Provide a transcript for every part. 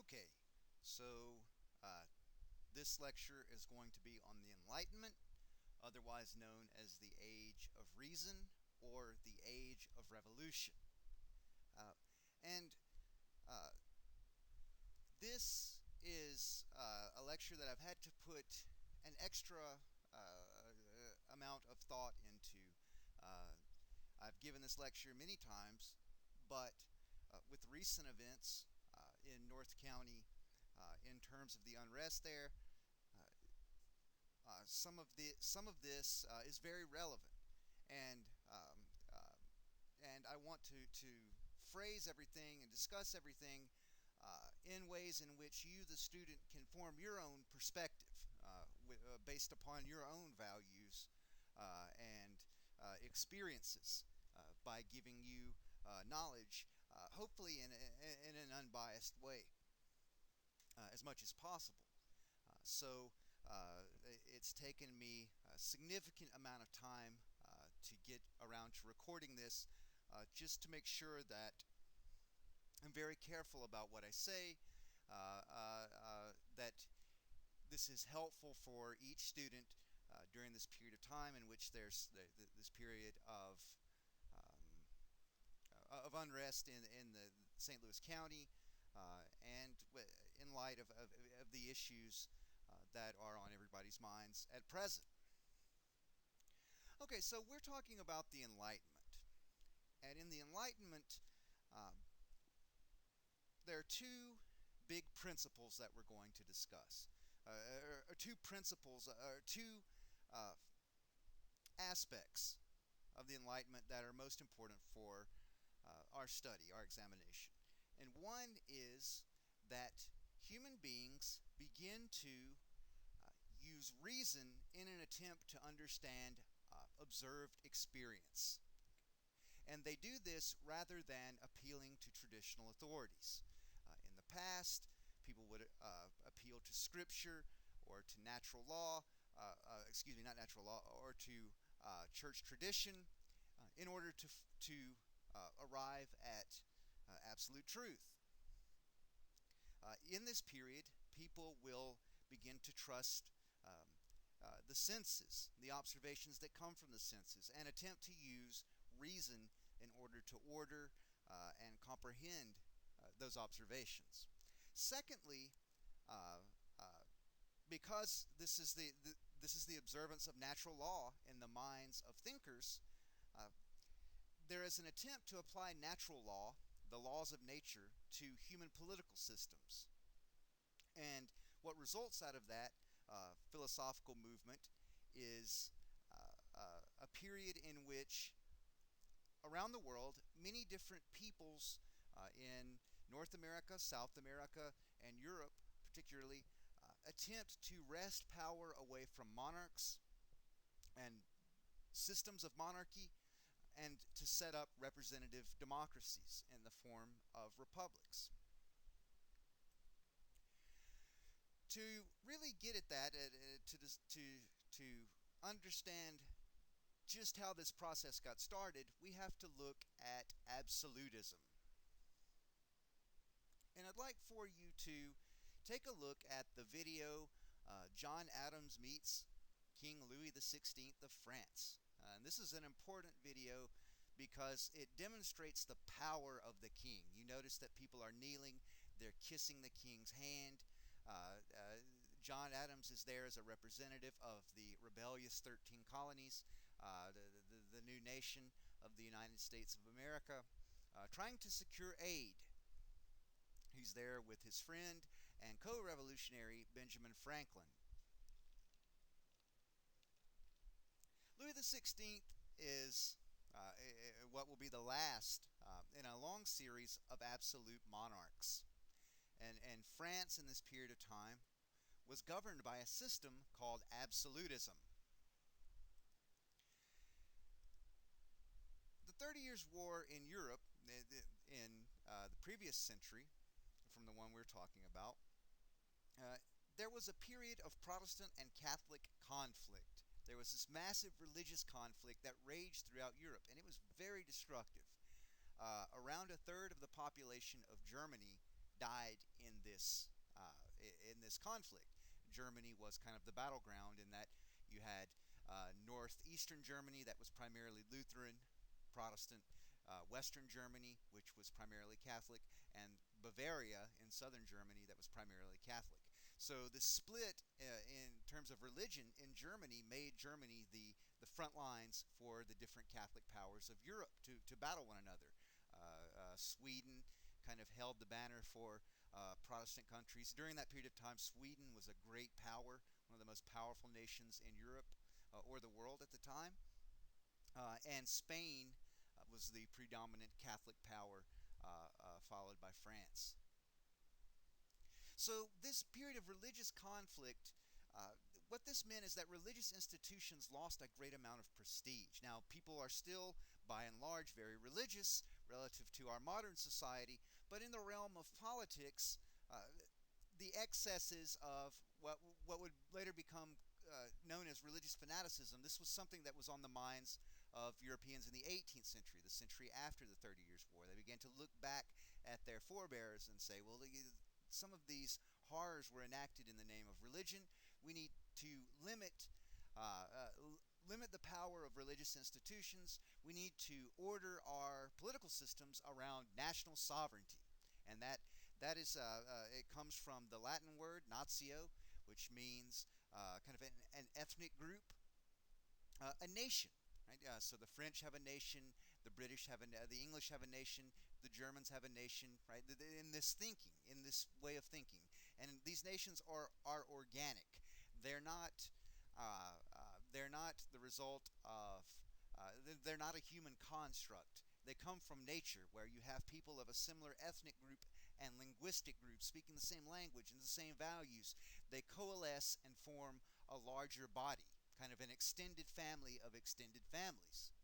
Okay, so this lecture is going to be on the Enlightenment, otherwise known as the Age of Reason or the Age of Revolution. Uh, and uh, this is a lecture that I've had to put an extra amount of thought into. Uh, I've given this lecture many times, but with recent events in North County, in terms of the unrest there, uh, some of this is very relevant, and and I want to phrase everything and discuss everything in ways in which you, the student, can form your own perspective based upon your own values and experiences by giving you knowledge, hopefully in an unbiased way, as much as possible. It's taken me a significant amount of time to get around to recording this, just to make sure that I'm very careful about what I say, that this is helpful for each student during this period of time in which there's this period of unrest in the St. Louis County, and in light of the issues that are on everybody's minds at present. Okay, so we're talking about the Enlightenment. And in the Enlightenment, um, there are two big principles that we're going to discuss. Or two principles, or two uh, aspects of the Enlightenment that are most important for our study, our examination. And one is that human beings begin to use reason in an attempt to understand observed experience. And they do this rather than appealing to traditional authorities. In the past, people would appeal to scripture or to natural law, not natural law, or to church tradition in order to arrive at absolute truth. In this period, people will begin to trust the senses, the observations that come from the senses, and attempt to use reason in order to order and comprehend those observations. Secondly, uh, uh, because this is the observance of natural law in the minds of thinkers, uh, there is an attempt to apply natural law, the laws of nature, to human political systems. And what results out of that philosophical movement is a period in which, around the world, many different peoples in North America, South America, and Europe, particularly, attempt to wrest power away from monarchs and systems of monarchy and to set up representative democracies in the form of republics. To really get at that, to understand just how this process got started, we have to look at absolutism. And I'd like for you to take a look at the video John Adams Meets King Louis XVI of France. And this is an important video because it demonstrates the power of the king. You notice that people are kneeling, they're kissing the king's hand. John Adams is there as a representative of the rebellious 13 colonies, the new nation of the United States of America, trying to secure aid. He's there with his friend and co-revolutionary Benjamin Franklin. Louis XVI is what will be the last in a long series of absolute monarchs. And France in this period of time was governed by a system called absolutism. The 30 Years' War in Europe in the previous century, from the one we're talking about, there was a period of Protestant and Catholic conflict. There was this massive religious conflict that raged throughout Europe, and it was very destructive. Around a third of the population of Germany died in this conflict. Germany was kind of the battleground in that you had northeastern Germany that was primarily Lutheran, Protestant, Western Germany, which was primarily Catholic, and Bavaria in southern Germany that was primarily Catholic. So the split in terms of religion in Germany made Germany the front lines for the different Catholic powers of Europe to battle one another. Sweden kind of held the banner for Protestant countries. During that period of time, Sweden was a great power, one of the most powerful nations in Europe or the world at the time. And Spain was the predominant Catholic power, followed by France. So this period of religious conflict, what this meant is that religious institutions lost a great amount of prestige. Now, people are still, by and large, very religious relative to our modern society, but in the realm of politics, the excesses of what would later become known as religious fanaticism, this was something that was on the minds of Europeans in the 18th century, the century after the 30 Years' War. They began to look back at their forebears and say, well, some of these horrors were enacted in the name of religion. We need to limit the power of religious institutions. We need to order our political systems around national sovereignty. And that is it comes from the Latin word natio, which means kind of an ethnic group, a nation. Right? So the French have a nation, the British have the English have a nation, the Germans have a nation. Right? In this thinking, in this way of thinking, and these nations are organic. They're not the result of. They're not a human construct. They come from nature, where you have people of a similar ethnic group and linguistic group speaking the same language and the same values. They coalesce and form a larger body, kind of an extended family of extended families.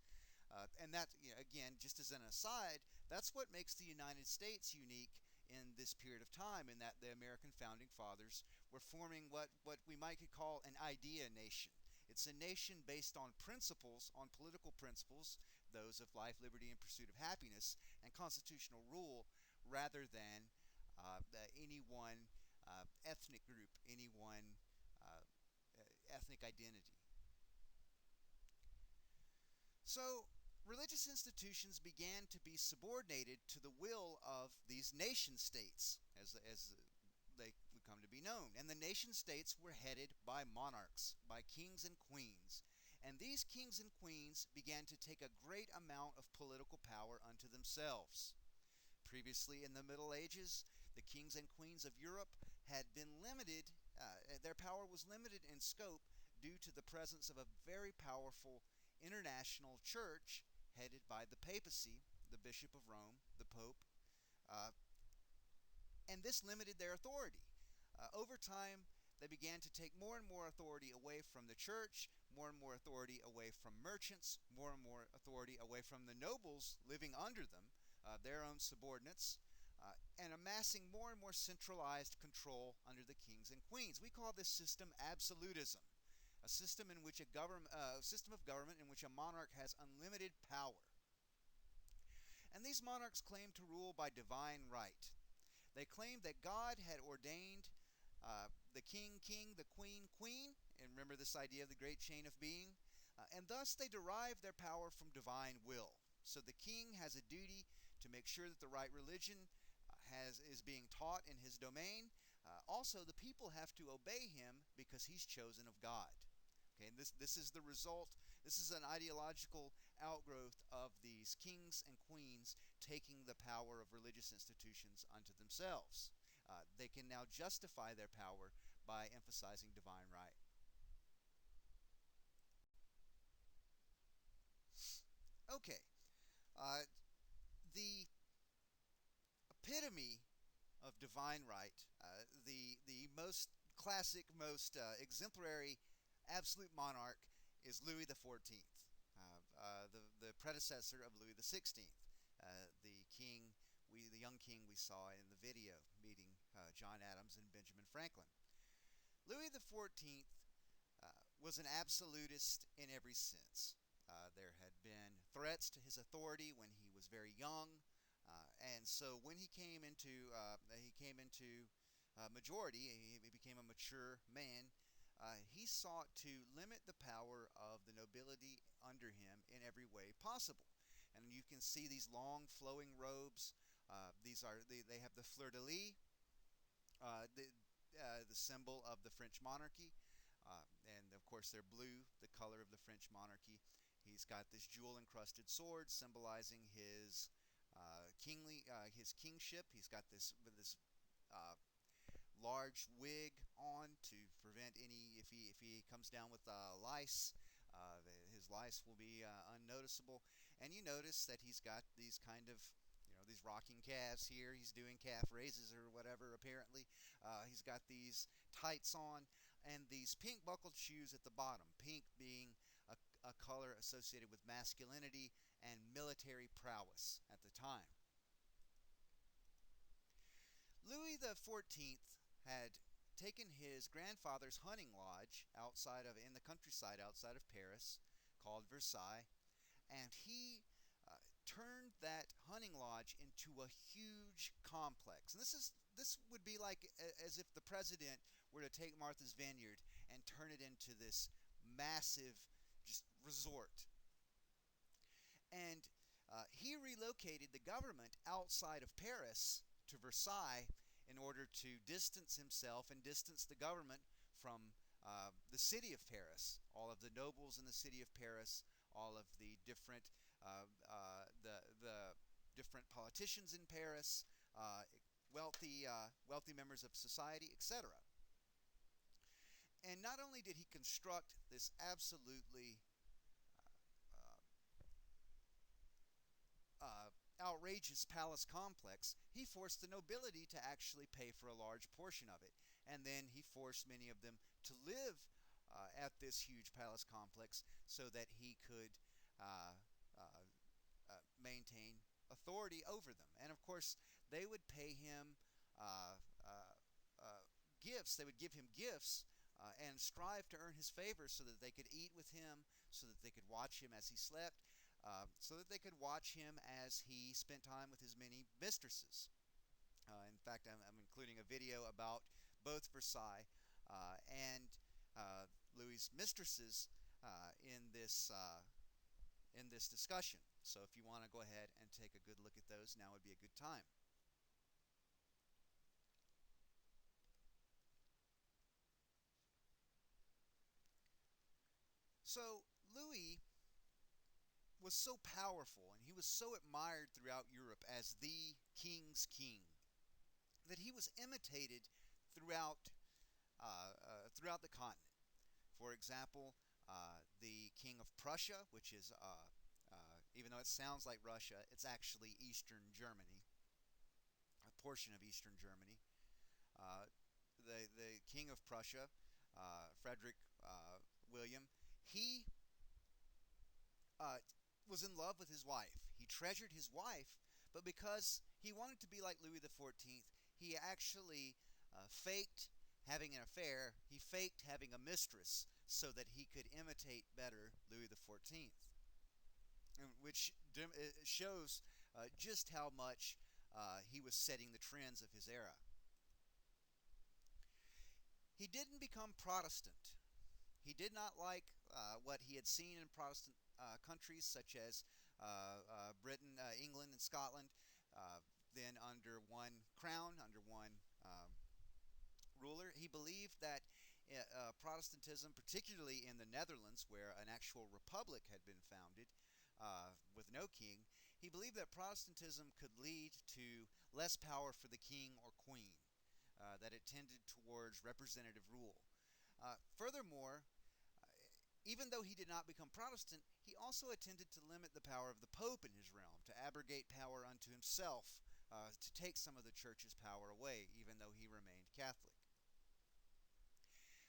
And that, again, just as an aside, that's what makes the United States unique in this period of time, in that the American founding fathers were forming what we might call an idea nation. It's a nation based on principles, on political principles, those of life, liberty, and pursuit of happiness, and constitutional rule, rather than any one ethnic group, any one ethnic identity. So, religious institutions began to be subordinated to the will of these nation states, as they would come to be known. And the nation states were headed by monarchs, by kings and queens. And these kings and queens began to take a great amount of political power unto themselves. Previously, in the Middle Ages, the kings and queens of Europe had been limited, their power was limited in scope due to the presence of a very powerful international church headed by the papacy, the Bishop of Rome, the Pope, and this limited their authority. Over time, they began to take more and more authority away from the church, more and more authority away from merchants, more and more authority away from the nobles living under them, their own subordinates, and amassing more and more centralized control under the kings and queens. We call this system absolutism, a system in which a system of government in which a monarch has unlimited power. And these monarchs claimed to rule by divine right. They claimed that God had ordained the king, the queen, queen, and remember this idea of the great chain of being, and thus they derived their power from divine will. So the king has a duty to make sure that the right religion is being taught in his domain. Also, the people have to obey him because he's chosen of God. Okay, and this is the result. This is an ideological outgrowth of these kings and queens taking the power of religious institutions unto themselves. They can now justify their power by emphasizing divine right. Okay, the epitome of divine right, the most classic, most exemplary, absolute monarch is Louis XIV, the predecessor of Louis XVI, the king, the young king we saw in the video meeting John Adams and Benjamin Franklin. Louis XIV was an absolutist in every sense. There had been threats to his authority when he was very young. And so when he came into majority, he became a mature man. He sought to limit the power of the nobility under him in every way possible. And you can see these long flowing robes. They have the fleur de lis, uh, the, the symbol of the French monarchy. And of course, they're blue, the color of the French monarchy. He's got this jewel encrusted sword symbolizing his kingship. He's got this uh, large wig on to prevent any if he comes down with lice. His lice will be unnoticeable. And you notice that he's got these kind of these rocking calves here. He's doing calf raises or whatever apparently. He's got these tights on and these pink buckled shoes at the bottom. Pink being a color associated with masculinity and military prowess at the time. Louis XIV had taken his grandfather's hunting lodge in the countryside outside of Paris, called Versailles, and he turned that hunting lodge into a huge complex. And this would be like as if the president were to take Martha's Vineyard and turn it into this massive just resort. And he relocated the government outside of Paris to Versailles in order to distance himself and distance the government from the city of Paris. All of the nobles in the city of Paris, all of the different the different politicians in Paris, wealthy members of society, etc. And not only did he construct this absolutely outrageous palace complex, he forced the nobility to actually pay for a large portion of it. And then he forced many of them to live at this huge palace complex so that he could uh, uh, maintain authority over them. And of course, they would pay him uh, uh, gifts. They would give him gifts and strive to earn his favor so that they could eat with him, so that they could watch him as he slept, so that they could watch him as he spent time with his many mistresses. In fact, I'm including a video about both Versailles and Louis's mistresses in this discussion. So if you want to go ahead and take a good look at those, now would be a good time. So Louis was so powerful and he was so admired throughout Europe as the king's king that he was imitated throughout throughout the continent. For example, the King of Prussia, which is even though it sounds like Russia, it's actually Eastern Germany, a portion of Eastern Germany. Uh, the King of Prussia, Frederick William, he uh, was in love with his wife. He treasured his wife, but because he wanted to be like Louis XIV, he actually faked having an affair. He faked having a mistress so that he could imitate better Louis XIV, which shows just how much he was setting the trends of his era. He didn't become Protestant. He did not like what he had seen in Protestant countries such as Britain, England, and Scotland, then under one crown, under one ruler. He believed that Protestantism, particularly in the Netherlands, where an actual republic had been founded with no king, he believed that Protestantism could lead to less power for the king or queen, that it tended towards representative rule. Furthermore, even though he did not become Protestant, he also attempted to limit the power of the Pope in his realm, to abrogate power unto himself, to take some of the church's power away, even though he remained Catholic.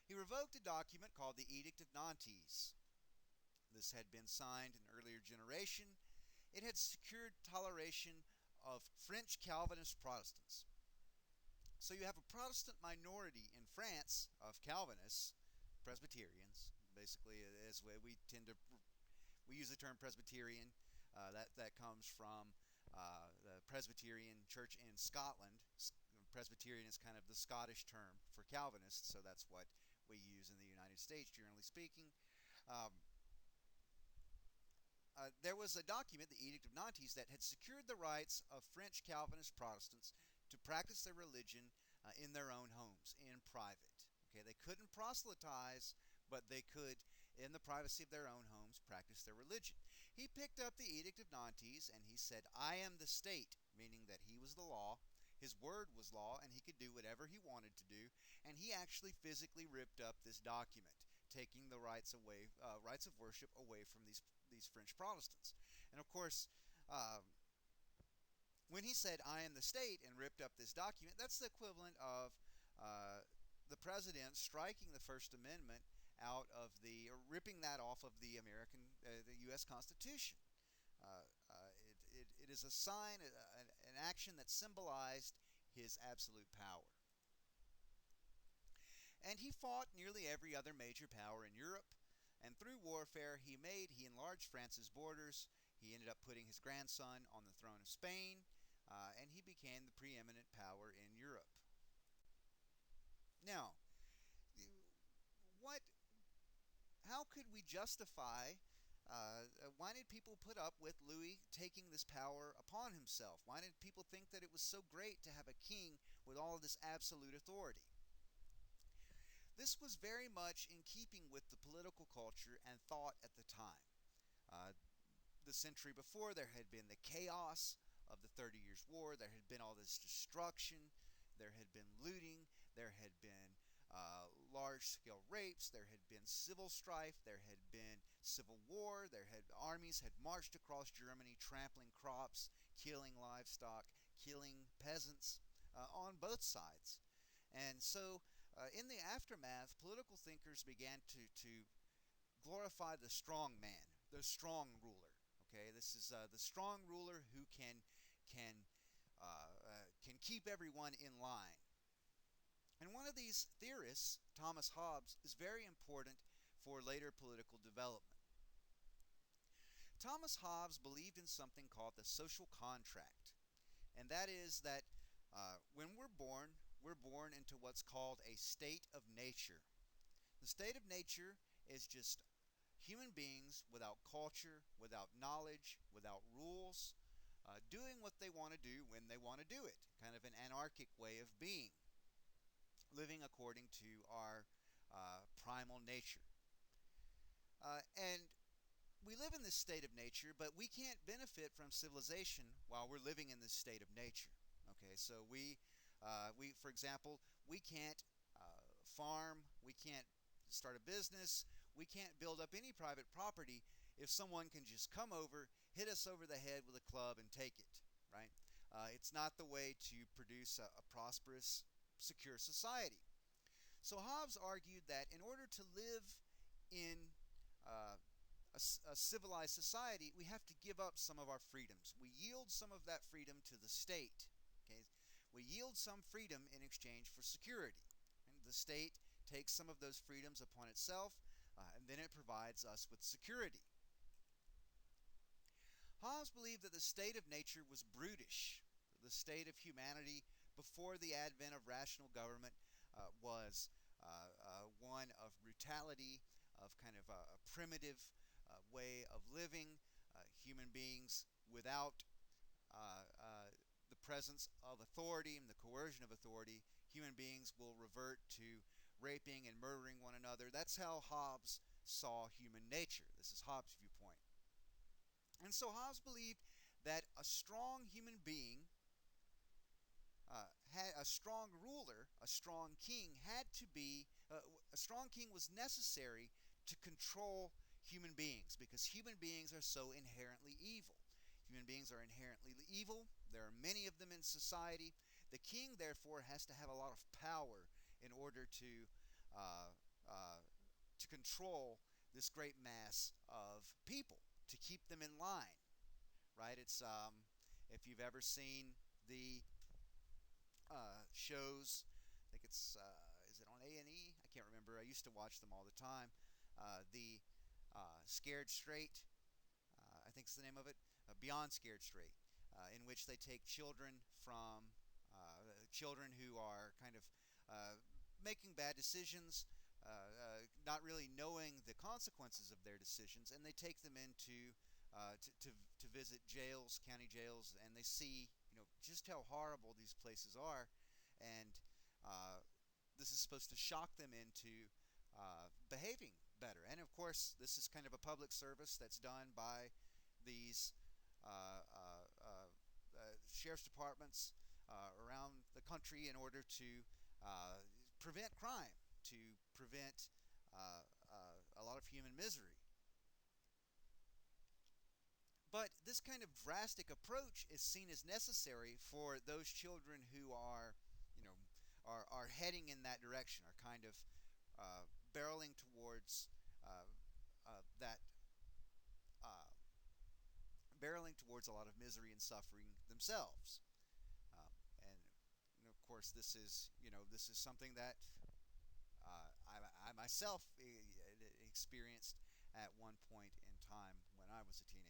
He revoked a document called the Edict of Nantes. This had been signed in an earlier generation. It had secured toleration of French Calvinist Protestants. So you have a Protestant minority in France of Calvinists, Presbyterians. Basically, as we use the term Presbyterian. That comes from the Presbyterian Church in Scotland. Presbyterian is kind of the Scottish term for Calvinists, so that's what we use in the United States, generally speaking. Um, there was a document, the Edict of Nantes, that had secured the rights of French Calvinist Protestants to practice their religion in their own homes, in private. Okay, they couldn't proselytize, but they could, in the privacy of their own homes, practice their religion. He picked up the Edict of Nantes and he said, "I am the state," meaning that he was the law. His word was law, and he could do whatever he wanted to do. And he actually physically ripped up this document, taking the rights of worship away from these French Protestants. And of course, when he said, "I am the state," and ripped up this document, that's the equivalent of the president striking the First Amendment or ripping that off of the the U.S. Constitution. It is a sign, an action that symbolized his absolute power. And he fought nearly every other major power in Europe. And through warfare, he enlarged France's borders. He ended up putting his grandson on the throne of Spain, and he became the preeminent power in Europe. Now, how could we justify, why did people put up with Louis taking this power upon himself? Why did people think that it was so great to have a king with all of this absolute authority? This was very much in keeping with the political culture and thought at the time. Uh, the century before, there had been the chaos of the 30 Years' War. There had been all this destruction. There had been looting. There had been large-scale rapes. There had been civil strife. There had been civil war. Armies had marched across Germany, trampling crops, killing livestock, killing peasants on both sides. And so, in the aftermath, political thinkers began to glorify the strong man, the strong ruler. Okay, this is the strong ruler who can keep everyone in line. And one of these theorists, Thomas Hobbes, is very important for later political development. Thomas Hobbes believed in something called the social contract, and that is that when we're born into what's called a state of nature. The state of nature is just human beings without culture, without knowledge, without rules, doing what they want to do when they want to do it. Kind of an anarchic way of being, living according to our primal nature. And we live in this state of nature, but we can't benefit from civilization while we're living in this state of nature. Okay, so for example, we can't farm, we can't start a business, we can't build up any private property if someone can just come over, hit us over the head with a club and take it, right? It's not the way to produce a prosperous, secure society. So Hobbes argued that in order to live in a civilized society, we have to give up some of our freedoms. We yield some of that freedom to the state. Okay? We yield some freedom in exchange for security. And the state takes some of those freedoms upon itself, and then it provides us with security. Hobbes believed that the state of nature was brutish. The state of humanity before the advent of rational government was one of brutality, of kind of a primitive way of living. Human beings without the presence of authority and the coercion of authority, human beings will revert to raping and murdering one another. That's how Hobbes saw human nature. This is Hobbes' viewpoint. And so Hobbes believed that a strong human being had a strong ruler, a strong king had to be, a strong king was necessary to control human beings, because human beings are so inherently evil. Human beings are inherently evil. There are many of them in society. The king, therefore, has to have a lot of power in order to control this great mass of people, to keep them in line. Right? It's if you've ever seen the shows, I think it's is it on A&E? I can't remember. I used to watch them all the time. The Scared Straight, I think is the name of it. Beyond Scared Straight. in which they take children from children who are kind of making bad decisions, not really knowing the consequences of their decisions, and they take them into to visit jails, county jails, and they see just how horrible these places are, and this is supposed to shock them into behaving better. And of course, this is kind of a public service that's done by these sheriff's departments around the country in order to prevent crime, to prevent a lot of human misery. But this kind of drastic approach is seen as necessary for those children who are, you know, are heading in that direction, are kind of barreling towards that, uh, barreling towards a lot of misery and suffering themselves. And of course, this is something that I myself experienced at one point in time when I was a teenager.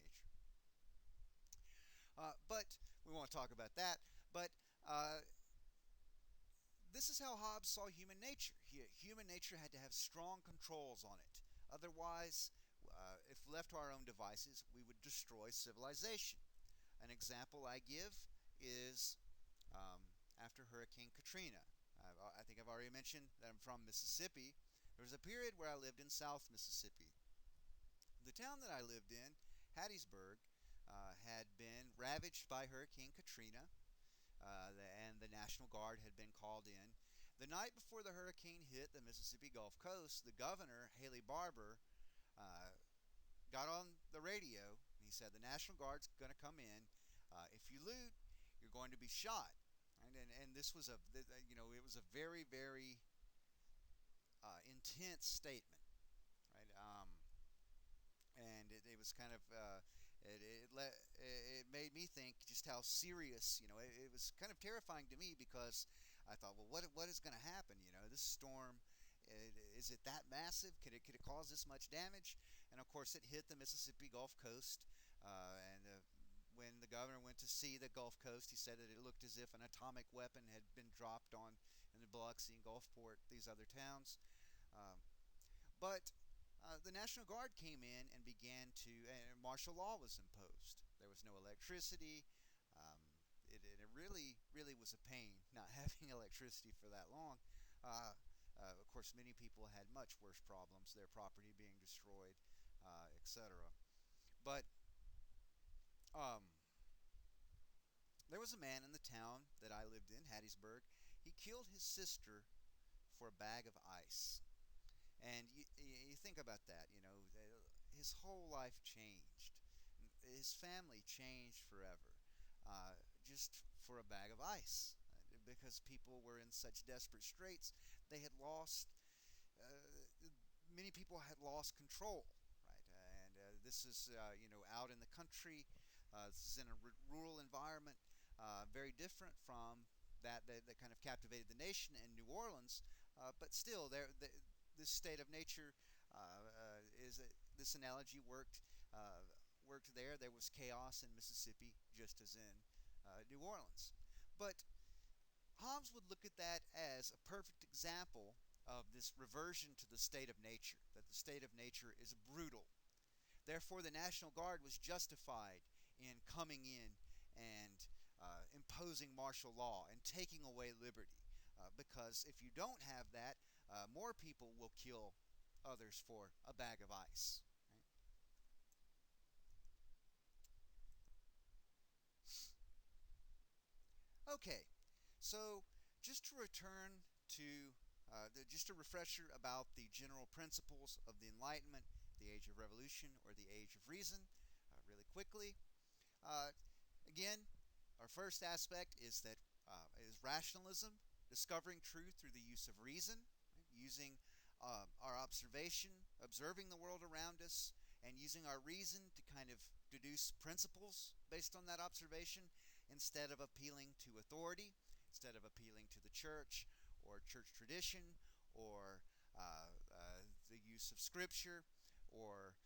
But we won't talk about that. But this is how Hobbes saw human nature. Human nature had to have strong controls on it. Otherwise, if left to our own devices, we would destroy civilization. An example I give is after Hurricane Katrina. I think I've already mentioned that I'm from Mississippi. There was a period where I lived in South Mississippi. The town that I lived in, Hattiesburg, had been ravaged by Hurricane Katrina, and the National Guard had been called in. The night before the hurricane hit the Mississippi Gulf Coast, the governor, Haley Barbour, got on the radio. And he said, the National Guard's going to come in. If you loot, you're going to be shot. And this was it was a very, very intense statement, right? And it was kind of it made me think just how serious. It was kind of terrifying to me, because I thought, well, what is going to happen? This storm, is it that massive? Could it cause this much damage? And of course, it hit the Mississippi Gulf Coast, and when the governor went to see the Gulf Coast, he said that it looked as if an atomic weapon had been dropped on in the Biloxi and Gulfport, these other towns. But the National Guard came in and began to, and martial law was imposed. There was no electricity. It really, really was a pain not having electricity for that long. Of course, many people had much worse problems, their property being destroyed, etc. But there was a man in the town that I lived in, Hattiesburg. He killed his sister for a bag of ice. And you think about that, his whole life changed. His family changed forever, just for a bag of ice. Because people were in such desperate straits, they had lost, many people had lost control, right? And this is, out in the country. This is in a rural environment, very different from that kind of captivated the nation in New Orleans. But still, this state of nature this analogy worked there. There was chaos in Mississippi, just as in New Orleans. But Hobbes would look at that as a perfect example of this reversion to the state of nature, that the state of nature is brutal. Therefore, the National Guard was justified in coming in and imposing martial law and taking away liberty. Because if you don't have that, more people will kill others for a bag of ice. Right? Okay, so just to return to just a refresher about the general principles of the Enlightenment, the Age of Revolution, or the Age of Reason, really quickly. Again, our first aspect is rationalism, discovering truth through the use of reason, right? Using our observation, observing the world around us, and using our reason to kind of deduce principles based on that observation, instead of appealing to authority, instead of appealing to the church or church tradition, or the use of scripture, or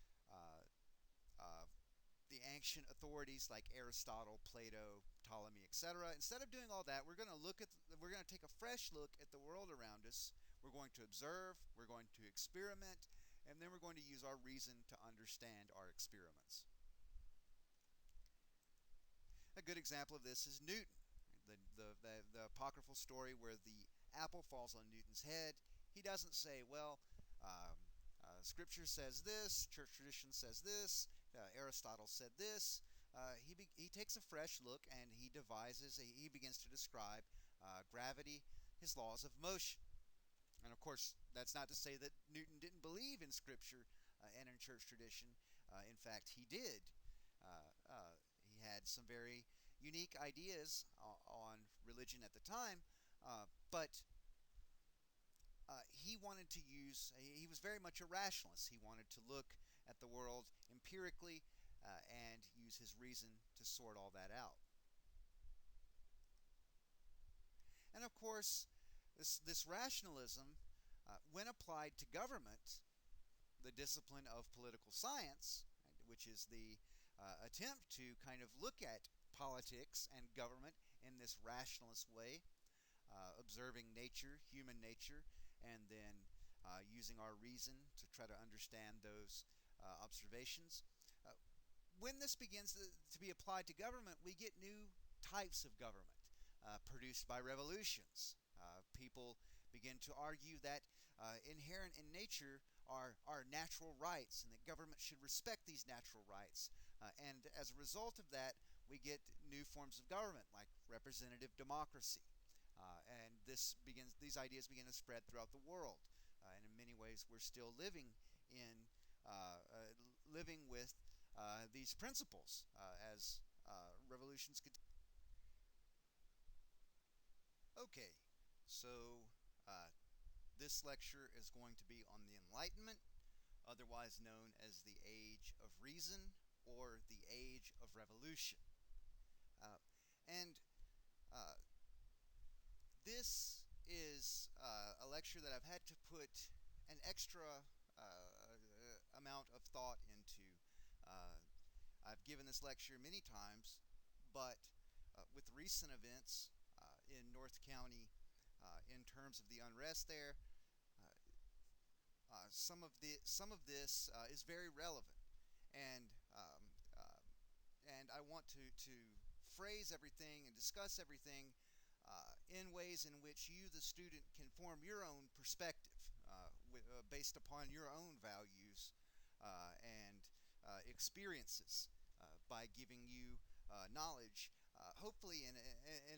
the ancient authorities like Aristotle, Plato, Ptolemy, etc. Instead of doing all that, we're going to take a fresh look at the world around us. We're going to observe, we're going to experiment, and then we're going to use our reason to understand our experiments. A good example of this is Newton, the apocryphal story where the apple falls on Newton's head. He doesn't say, well, Scripture says this, church tradition says this, Aristotle said this. He takes a fresh look and he begins to describe gravity, his laws of motion. And of course, that's not to say that Newton didn't believe in Scripture and in church tradition. In fact, he did. He had some very unique ideas on religion at the time, but he was very much a rationalist. He wanted to look at the world empirically and use his reason to sort all that out. And of course, this rationalism, when applied to government, the discipline of political science, which is the attempt to kind of look at politics and government in this rationalist way, observing nature, human nature, and then using our reason to try to understand those observations. When this begins to be applied to government, we get new types of government produced by revolutions. People begin to argue that inherent in nature are natural rights and that government should respect these natural rights. And as a result of that, we get new forms of government like representative democracy. And these ideas begin to spread throughout the world. And in many ways, we're still living with these principles as revolutions continue. Okay, so this lecture is going to be on the Enlightenment, otherwise known as the Age of Reason or the Age of Revolution. And this is a lecture that I've had to put an extra amount of thought into. I've given this lecture many times, but with recent events in North County, in terms of the unrest there, some of this is very relevant, and I want to phrase everything and discuss everything in ways in which you, the student, can form your own perspective based upon your own values and experiences by giving you knowledge, hopefully in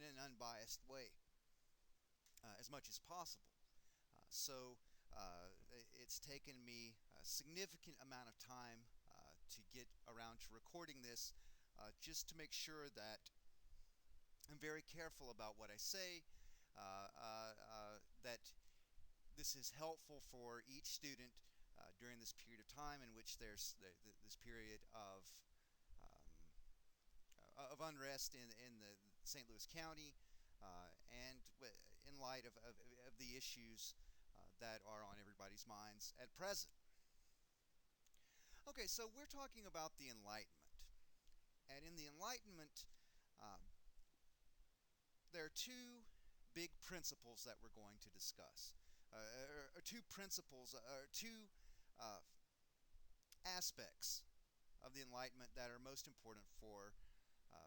an unbiased way, as much as possible. So it's taken me a significant amount of time to get around to recording this, just to make sure that I'm very careful about what I say, that this is helpful for each student during this period of time in which there's this period of unrest in the St. Louis County, and in light of the issues that are on everybody's minds at present. Okay, so we're talking about the Enlightenment. And in the Enlightenment, there are two big principles that we're going to discuss. Or two principles, or two aspects of the Enlightenment that are most important for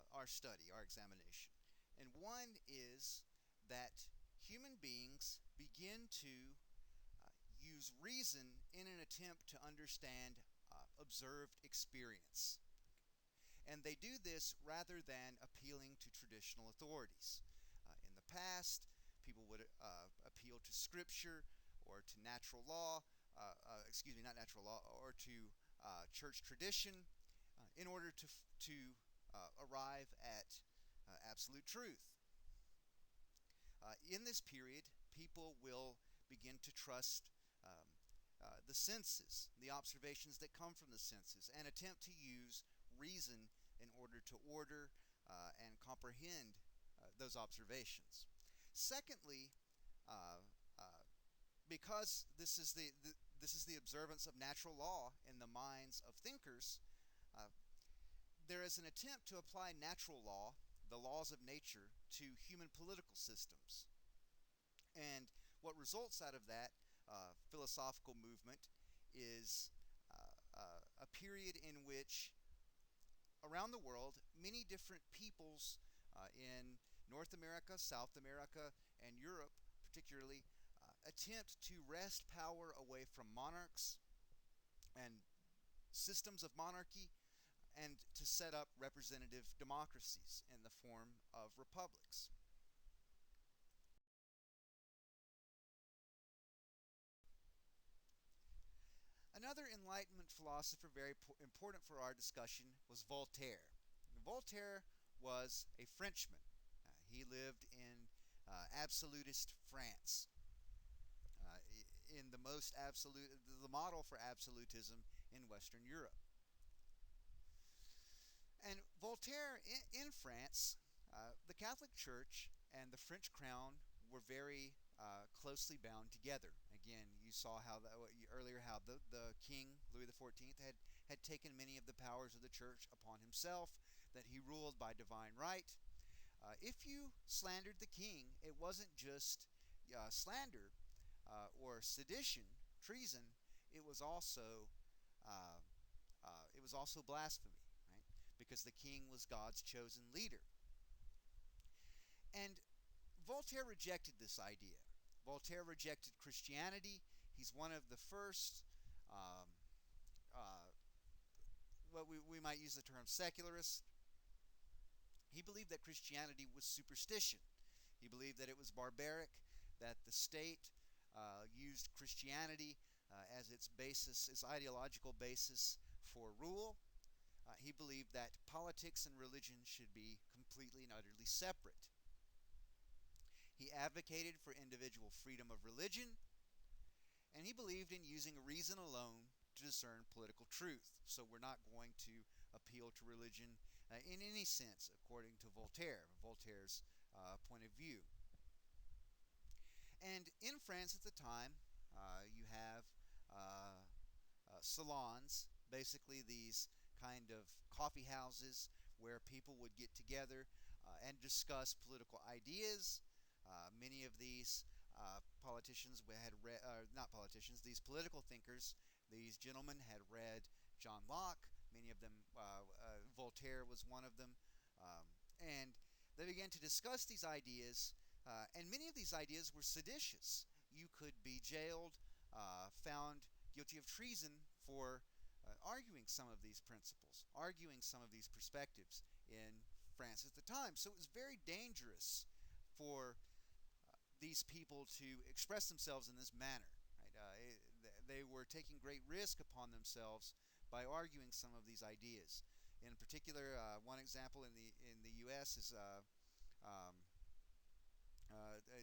our study, our examination. And one is that human beings begin to use reason in an attempt to understand observed experience. And they do this rather than appealing to traditional authorities. In the past, people would appeal to Scripture or to natural law, not natural law, or to church tradition in order to arrive at absolute truth. In this period, people will begin to trust the senses, the observations that come from the senses, and attempt to use reason in order to order and comprehend those observations. Secondly, because this is the observance of natural law in the minds of thinkers, there is an attempt to apply natural law, the laws of nature, to human political systems. And what results out of that philosophical movement is a period in which, around the world, many different peoples in North America, South America, and Europe particularly attempt to wrest power away from monarchs and systems of monarchy, and to set up representative democracies in the form of republics. Another Enlightenment philosopher very important for our discussion was Voltaire. Voltaire was a Frenchman. He lived in absolutist France, in the most absolute, the model for absolutism in Western Europe. And Voltaire, in France, the Catholic Church and the French crown were very closely bound together. Again, you saw how earlier how the king, Louis XIV, had taken many of the powers of the church upon himself, that he ruled by divine right. If you slandered the king, it wasn't just slander or sedition, treason. It was also blasphemy, right? Because the king was God's chosen leader. And Voltaire rejected this idea. Voltaire rejected Christianity. He's one of the first, what we might use the term secularists. He believed that Christianity was superstition. He believed that it was barbaric, that the state used Christianity as its basis, its ideological basis for rule. He believed that politics and religion should be completely and utterly separate. He advocated for individual freedom of religion, and he believed in using reason alone to discern political truth. So we're not going to appeal to religion in any sense, according to Voltaire's point of view. And in France at the time, you have salons, basically these kind of coffee houses where people would get together and discuss political ideas. Many of these politicians had read, not politicians, these political thinkers, these gentlemen had read John Locke. Many of them, Voltaire was one of them. And they began to discuss these ideas, and many of these ideas were seditious. You could be jailed, found guilty of treason for arguing some of these principles, arguing some of these perspectives in France at the time. So it was very dangerous for these people to express themselves in this manner. Right? They were taking great risk upon themselves by arguing some of these ideas. In particular, one example in the U.S. is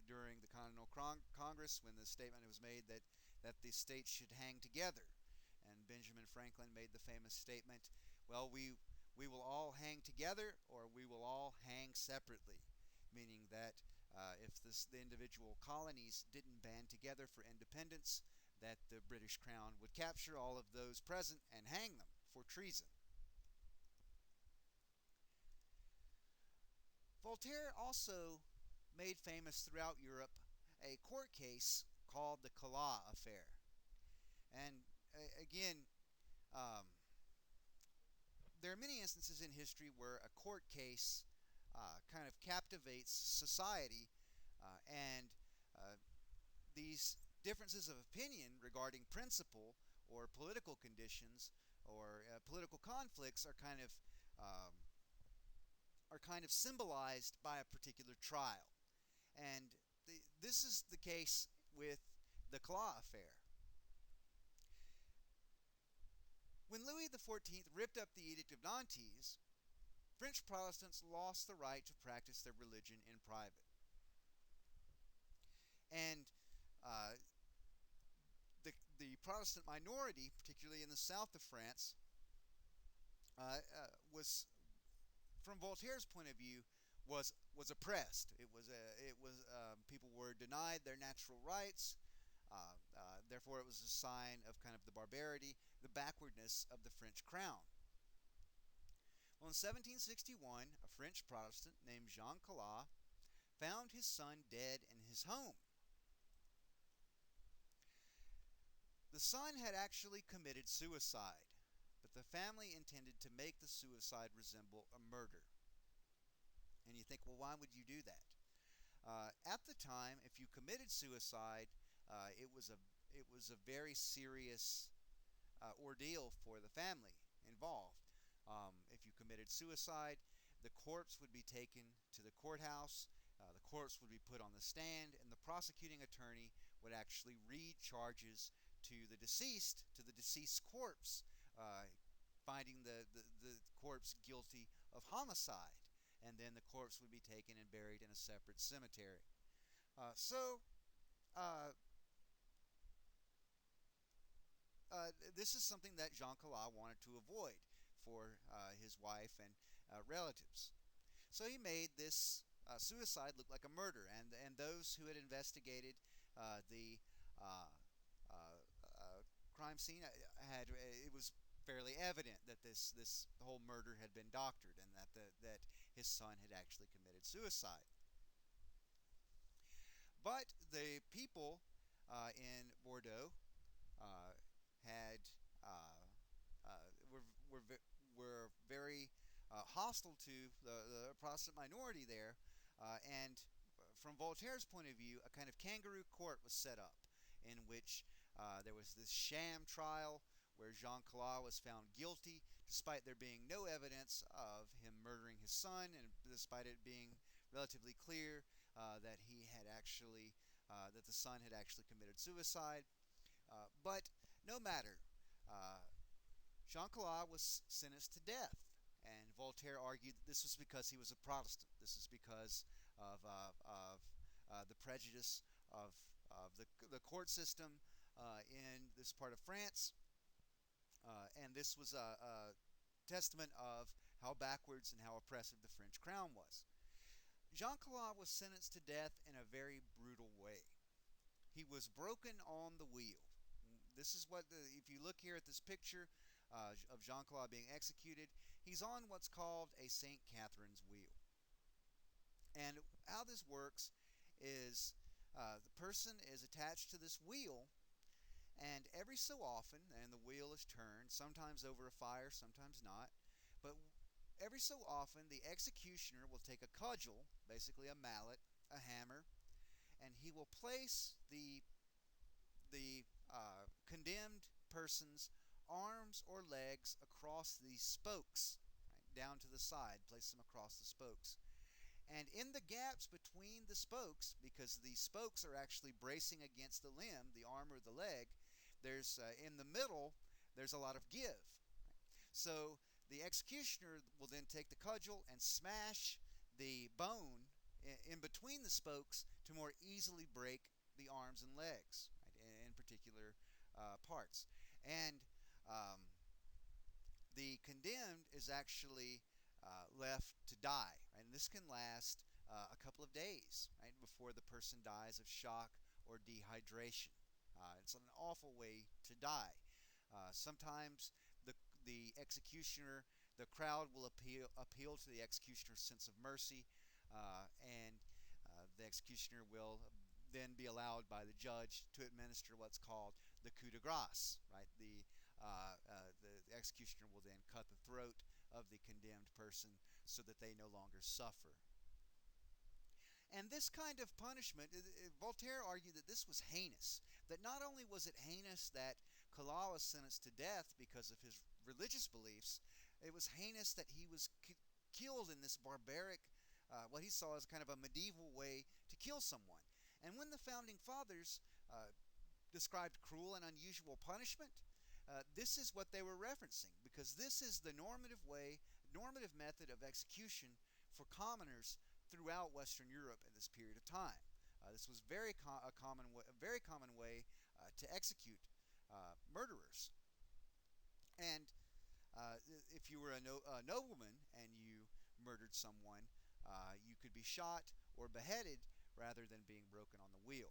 during the Continental Congress, when the statement was made that the states should hang together, and Benjamin Franklin made the famous statement, "Well, we will all hang together, or we will all hang separately," meaning that if the individual colonies didn't band together for independence, that the British Crown would capture all of those present and hang them for treason. Voltaire also made famous throughout Europe a court case called the Calas affair. And again, there are many instances in history where a court case kind of captivates society, and these differences of opinion regarding principle or political conditions or political conflicts are kind of symbolized by a particular trial. And this is the case with the Calas affair. When Louis XIV ripped up the Edict of Nantes, French Protestants lost the right to practice their religion in private. And the Protestant minority, particularly in the south of France, was, from Voltaire's point of view, was oppressed. People were denied their natural rights. Therefore, it was a sign of kind of the barbarity, the backwardness of the French crown. Well, in 1761, a French Protestant named Jean Calas found his son dead in his home. The son had actually committed suicide, but the family intended to make the suicide resemble a murder. And you think, well, why would you do that? At the time, if you committed suicide, it was a very serious ordeal for the family involved. If you committed suicide, the corpse would be taken to the courthouse. The corpse would be put on the stand, and the prosecuting attorney would actually read charges to the deceased corpse, finding the corpse guilty of homicide. And then the corpse would be taken and buried in a separate cemetery. So, uh, this is something that Jean Calas wanted to avoid for his wife and relatives. So he made this suicide look like a murder, and those who had investigated the uh, uh, crime scene had it was fairly evident that this whole murder had been doctored, and that his son had actually committed suicide. But the people in Bordeaux uh, had were were very hostile to the Protestant minority there, and from Voltaire's point of view, a kind of kangaroo court was set up in which there was this sham trial where Jean Calas was found guilty, despite there being no evidence of him murdering his son, and despite it being relatively clear that he had actually that the son had actually committed suicide. But no matter, Jean Calas was sentenced to death, and Voltaire argued that this was because he was a Protestant. This is because of the prejudice of the court system in this part of France, and this was a testament of how backwards and how oppressive the French crown was. Jean Calas was sentenced to death in a very brutal way. He was broken on the wheel. This is what, if you look here at this picture of Jean Calas being executed, he's on what's called a St. Catherine's wheel. And how this works is the person is attached to this wheel, and every so often, and the wheel is turned, sometimes over a fire, sometimes not, but every so often the executioner will take a cudgel, basically a mallet, a hammer, and he will place the condemned person's arms or legs across these spokes, right, down to the side, place them across the spokes. And in the gaps between the spokes, because the spokes are actually bracing against the limb, the arm or the leg, there's in the middle, there's a lot of give. Right? So the executioner will then take the cudgel and smash the bone in between the spokes to more easily break the arms and legs, right, in particular parts. And the condemned is actually left to die, right? And this can last a couple of days, right, before the person dies of shock or dehydration. It's an awful way to die. Sometimes the executioner, the crowd will appeal to the executioner's sense of mercy, and the executioner will then be allowed by the judge to administer what's called the coup de grace, right? The executioner will then cut the throat of the condemned person so that they no longer suffer. And this kind of punishment, Voltaire argued that this was heinous. That not only was it heinous that Calas was sentenced to death because of his religious beliefs, it was heinous that he was killed in this barbaric, what he saw as kind of a medieval way to kill someone. And when the Founding Fathers described cruel and unusual punishment, this is what they were referencing, because this is the normative method of execution for commoners throughout Western Europe in this period of time. This was a very common way to execute murderers. And if you were a nobleman and you murdered someone, you could be shot or beheaded rather than being broken on the wheel.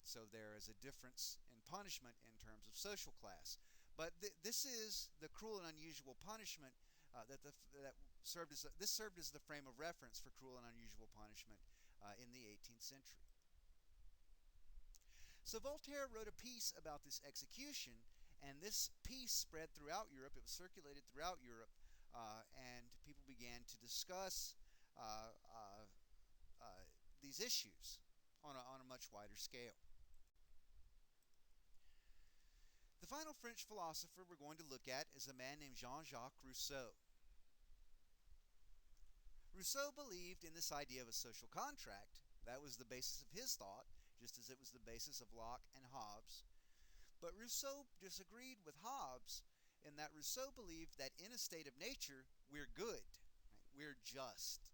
So there is a difference in punishment in terms of social class. But this is the cruel and unusual punishment that this served as the frame of reference for cruel and unusual punishment in the 18th century. So Voltaire wrote a piece about this execution, and this piece spread throughout Europe. It was circulated throughout Europe, and people began to discuss uh, uh, these issues on a much wider scale. The final French philosopher we're going to look at is a man named Jean-Jacques Rousseau. Rousseau believed in this idea of a social contract. That was the basis of his thought, just as it was the basis of Locke and Hobbes. But Rousseau disagreed with Hobbes in that Rousseau believed that in a state of nature, we're good, right? We're just.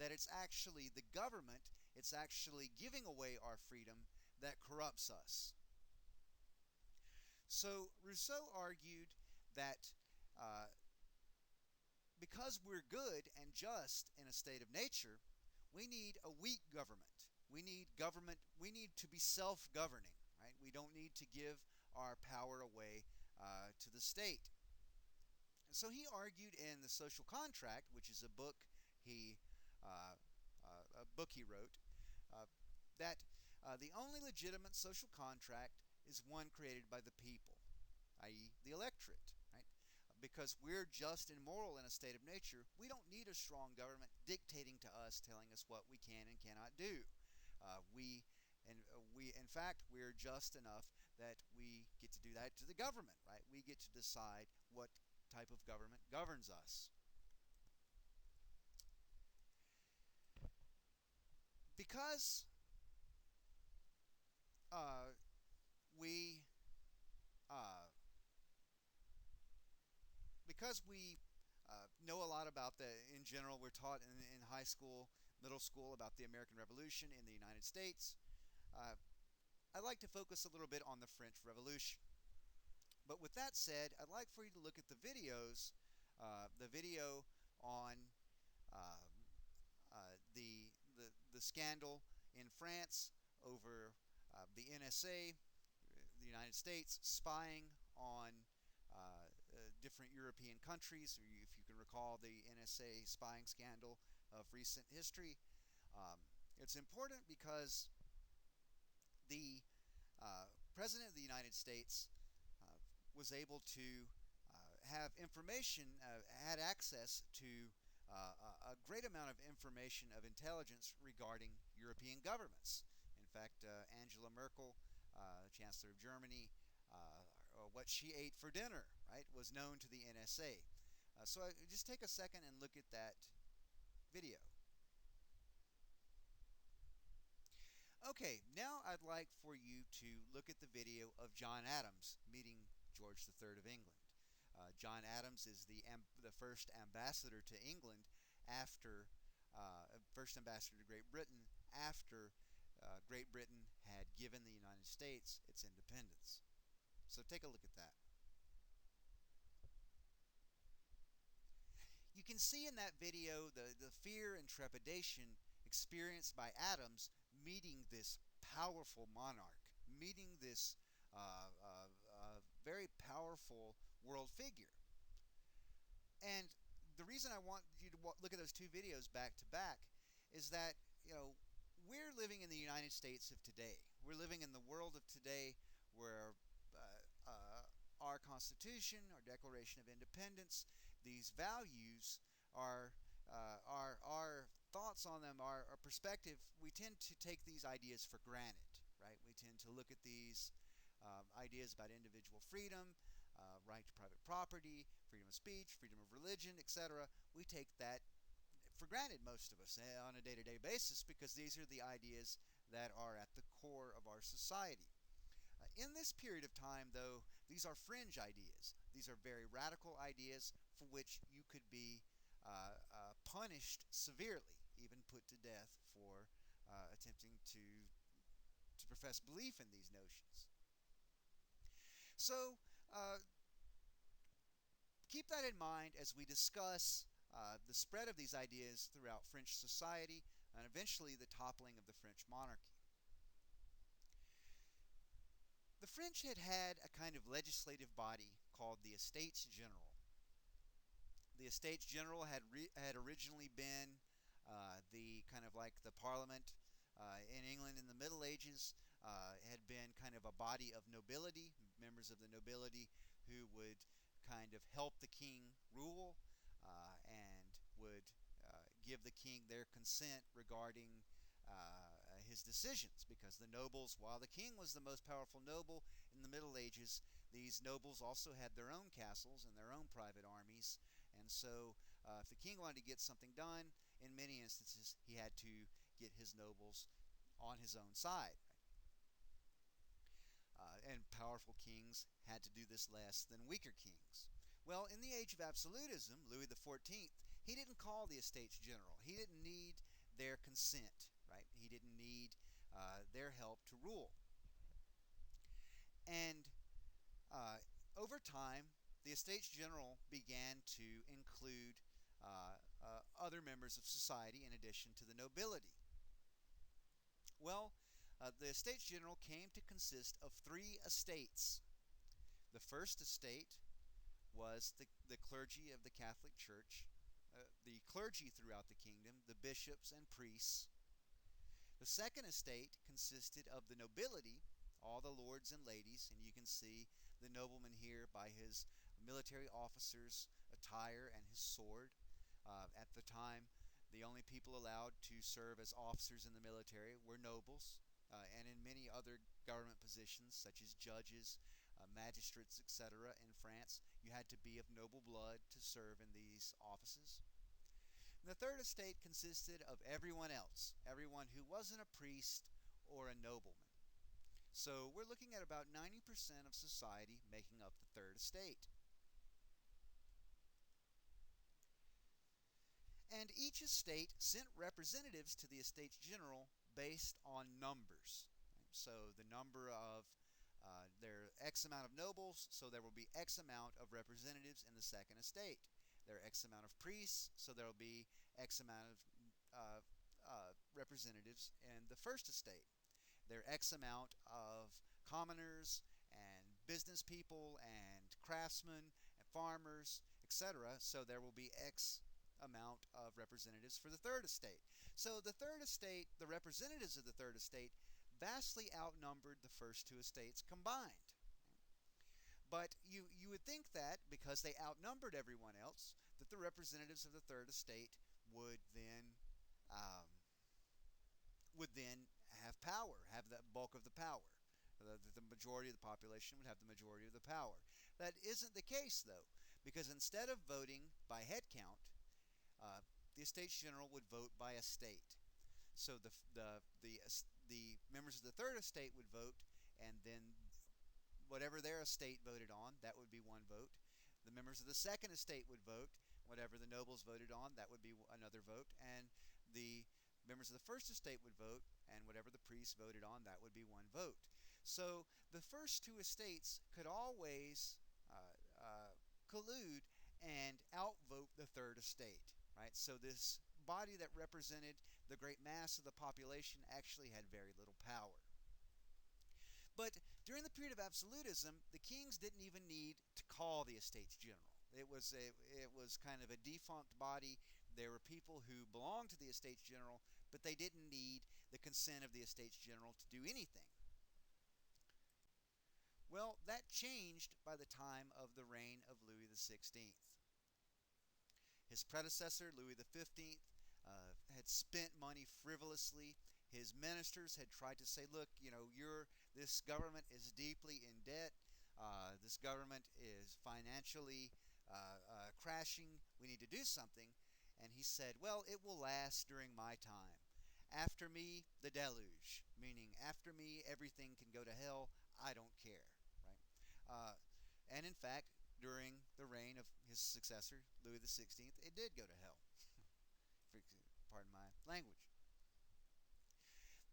That it's actually the government, it's actually giving away our freedom that corrupts us. So Rousseau argued that because we're good and just in a state of nature, we need a weak government. We need to be self-governing, right? We don't need to give our power away to the state. And so he argued in The Social Contract, which is a book he wrote, that the only legitimate social contract is one created by the people, i.e., the electorate, right? Because we're just and moral in a state of nature, we don't need a strong government dictating to us, telling us what we can and cannot do. In fact, we're just enough that we get to do that to the government, right? We get to decide what type of government governs us. Because we know a lot about in general, we're taught in high school, middle school about the American Revolution in the United States. I'd like to focus a little bit on the French Revolution. But with that said, I'd like for you to look at the videos, the video on the scandal in France over the NSA, the United States, spying on different European countries, or if you can recall the NSA spying scandal of recent history. It's important because the President of the United States was able to have information, had access to a great amount of information of intelligence regarding European governments. In fact, Angela Merkel, Chancellor of Germany, what she ate for dinner, right, was known to the NSA. So just take a second and look at that video. Okay, now I'd like for you to look at the video of John Adams meeting George III of England. John Adams is the first ambassador to England after, first ambassador to Great Britain after Great Britain had given the United States its independence. So take a look at that. You can see in that video the fear and trepidation experienced by Adams meeting this powerful monarch, meeting this very powerful world figure. And the reason I want you to look at those two videos back to back is that, you know, we're living in the United States of today. We're living in the world of today where our Constitution, our Declaration of Independence, these values, our thoughts on them, our perspective, we tend to take these ideas for granted, right? We tend to look at these ideas about individual freedom, right to private property, freedom of speech, freedom of religion, etc. We take that for granted, most of us, on a day-to-day basis, because these are the ideas that are at the core of our society. In this period of time, though, these are fringe ideas. These are very radical ideas for which you could be punished severely, even put to death for attempting to profess belief in these notions. So keep that in mind as we discuss the spread of these ideas throughout French society and eventually the toppling of the French monarchy. The French had a kind of legislative body called the Estates General. The Estates General had originally been the kind of like the Parliament in England in the Middle Ages. Had been kind of a body of nobility, members of the nobility who would kind of help the king rule and would give the king their consent regarding his decisions, because the nobles, while the king was the most powerful noble in the Middle Ages, these nobles also had their own castles and their own private armies, and so if the king wanted to get something done, in many instances he had to get his nobles on his own side. And powerful kings had to do this less than weaker kings. Well, in the age of absolutism, Louis XIV, he didn't call the Estates General. He didn't need their consent, right? He didn't need their help to rule. And over time, the Estates General began to include other members of society in addition to the nobility. Well, the Estates General came to consist of 3 estates. The first estate was the clergy of the Catholic Church, the clergy throughout the kingdom, the bishops and priests. The second estate consisted of the nobility, all the lords and ladies, and you can see the nobleman here by his military officer's attire and his sword. At the time, the only people allowed to serve as officers in the military were nobles, and in many other government positions, such as judges, magistrates, etc. in France, you had to be of noble blood to serve in these offices. And the third estate consisted of everyone else, everyone who wasn't a priest or a nobleman. So we're looking at about 90% of society making up the third estate. And each estate sent representatives to the Estates General based on numbers. So the number of there are X amount of nobles, so there will be X amount of representatives in the second estate. There are X amount of priests, so there will be X amount of representatives in the first estate. There are X amount of commoners and business people and craftsmen and farmers, etc. So there will be X amount of representatives for the third estate. So the third estate, the representatives of the third estate, vastly outnumbered the first 2 estates combined. But you would think that because they outnumbered everyone else, that the representatives of the third estate would then have power, have the bulk of the power. The majority of the population would have the majority of the power. That isn't the case, though, because instead of voting by head count, the Estates General would vote by estate. So the members of the third estate would vote, and then whatever their estate voted on, that would be one vote. The members of the second estate would vote. Whatever the nobles voted on, that would be another vote. And the members of the first estate would vote, and whatever the priests voted on, that would be one vote. So the first 2 estates could always collude and outvote the third estate, right? So this body that represented the great mass of the population actually had very little power. But during the period of absolutism, the kings didn't even need to call the Estates General. It was kind of a defunct body. There were people who belonged to the Estates General, but they didn't need the consent of the Estates General to do anything. Well, that changed by the time of the reign of Louis XVI. His predecessor, Louis XV, had spent money frivolously. His ministers had tried to say, look, this government is deeply in debt. This government is financially crashing. We need to do something. And he said, well, it will last during my time. After me, the deluge, meaning after me, everything can go to hell. I don't care, right? And in fact, during the reign of his successor, Louis XVI, it did go to hell. Pardon my language.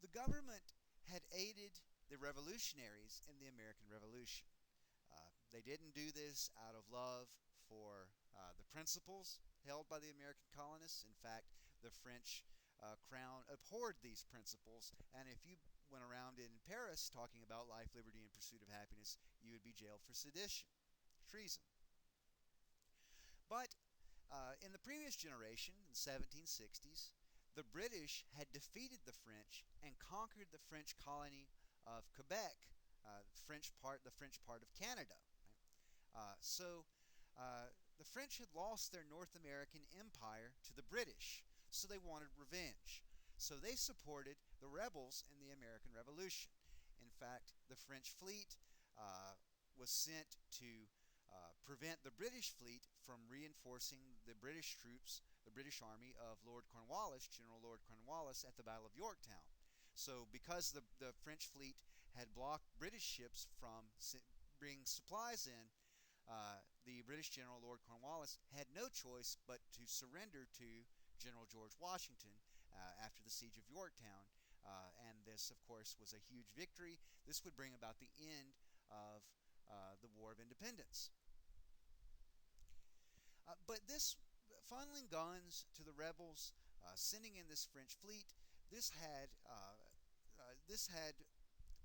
The government had aided the revolutionaries in the American Revolution. They didn't do this out of love for the principles held by the American colonists. In fact, the French crown abhorred these principles, and if you went around in Paris talking about life, liberty, and pursuit of happiness, you would be jailed for sedition, treason. But In the previous generation, in the 1760s, the British had defeated the French and conquered the French colony of Quebec, the French part of Canada. Right? So the French had lost their North American empire to the British, so they wanted revenge. So they supported the rebels in the American Revolution. In fact, the French fleet was sent to prevent the British fleet from reinforcing the British troops, the British army of Lord Cornwallis, General Lord Cornwallis, at the Battle of Yorktown. So because the French fleet had blocked British ships from bringing supplies in, the British General Lord Cornwallis had no choice but to surrender to General George Washington after the siege of Yorktown. And this, of course, was a huge victory. This would bring about the end of the War of Independence. But this funneling guns to the rebels, sending in this French fleet, this had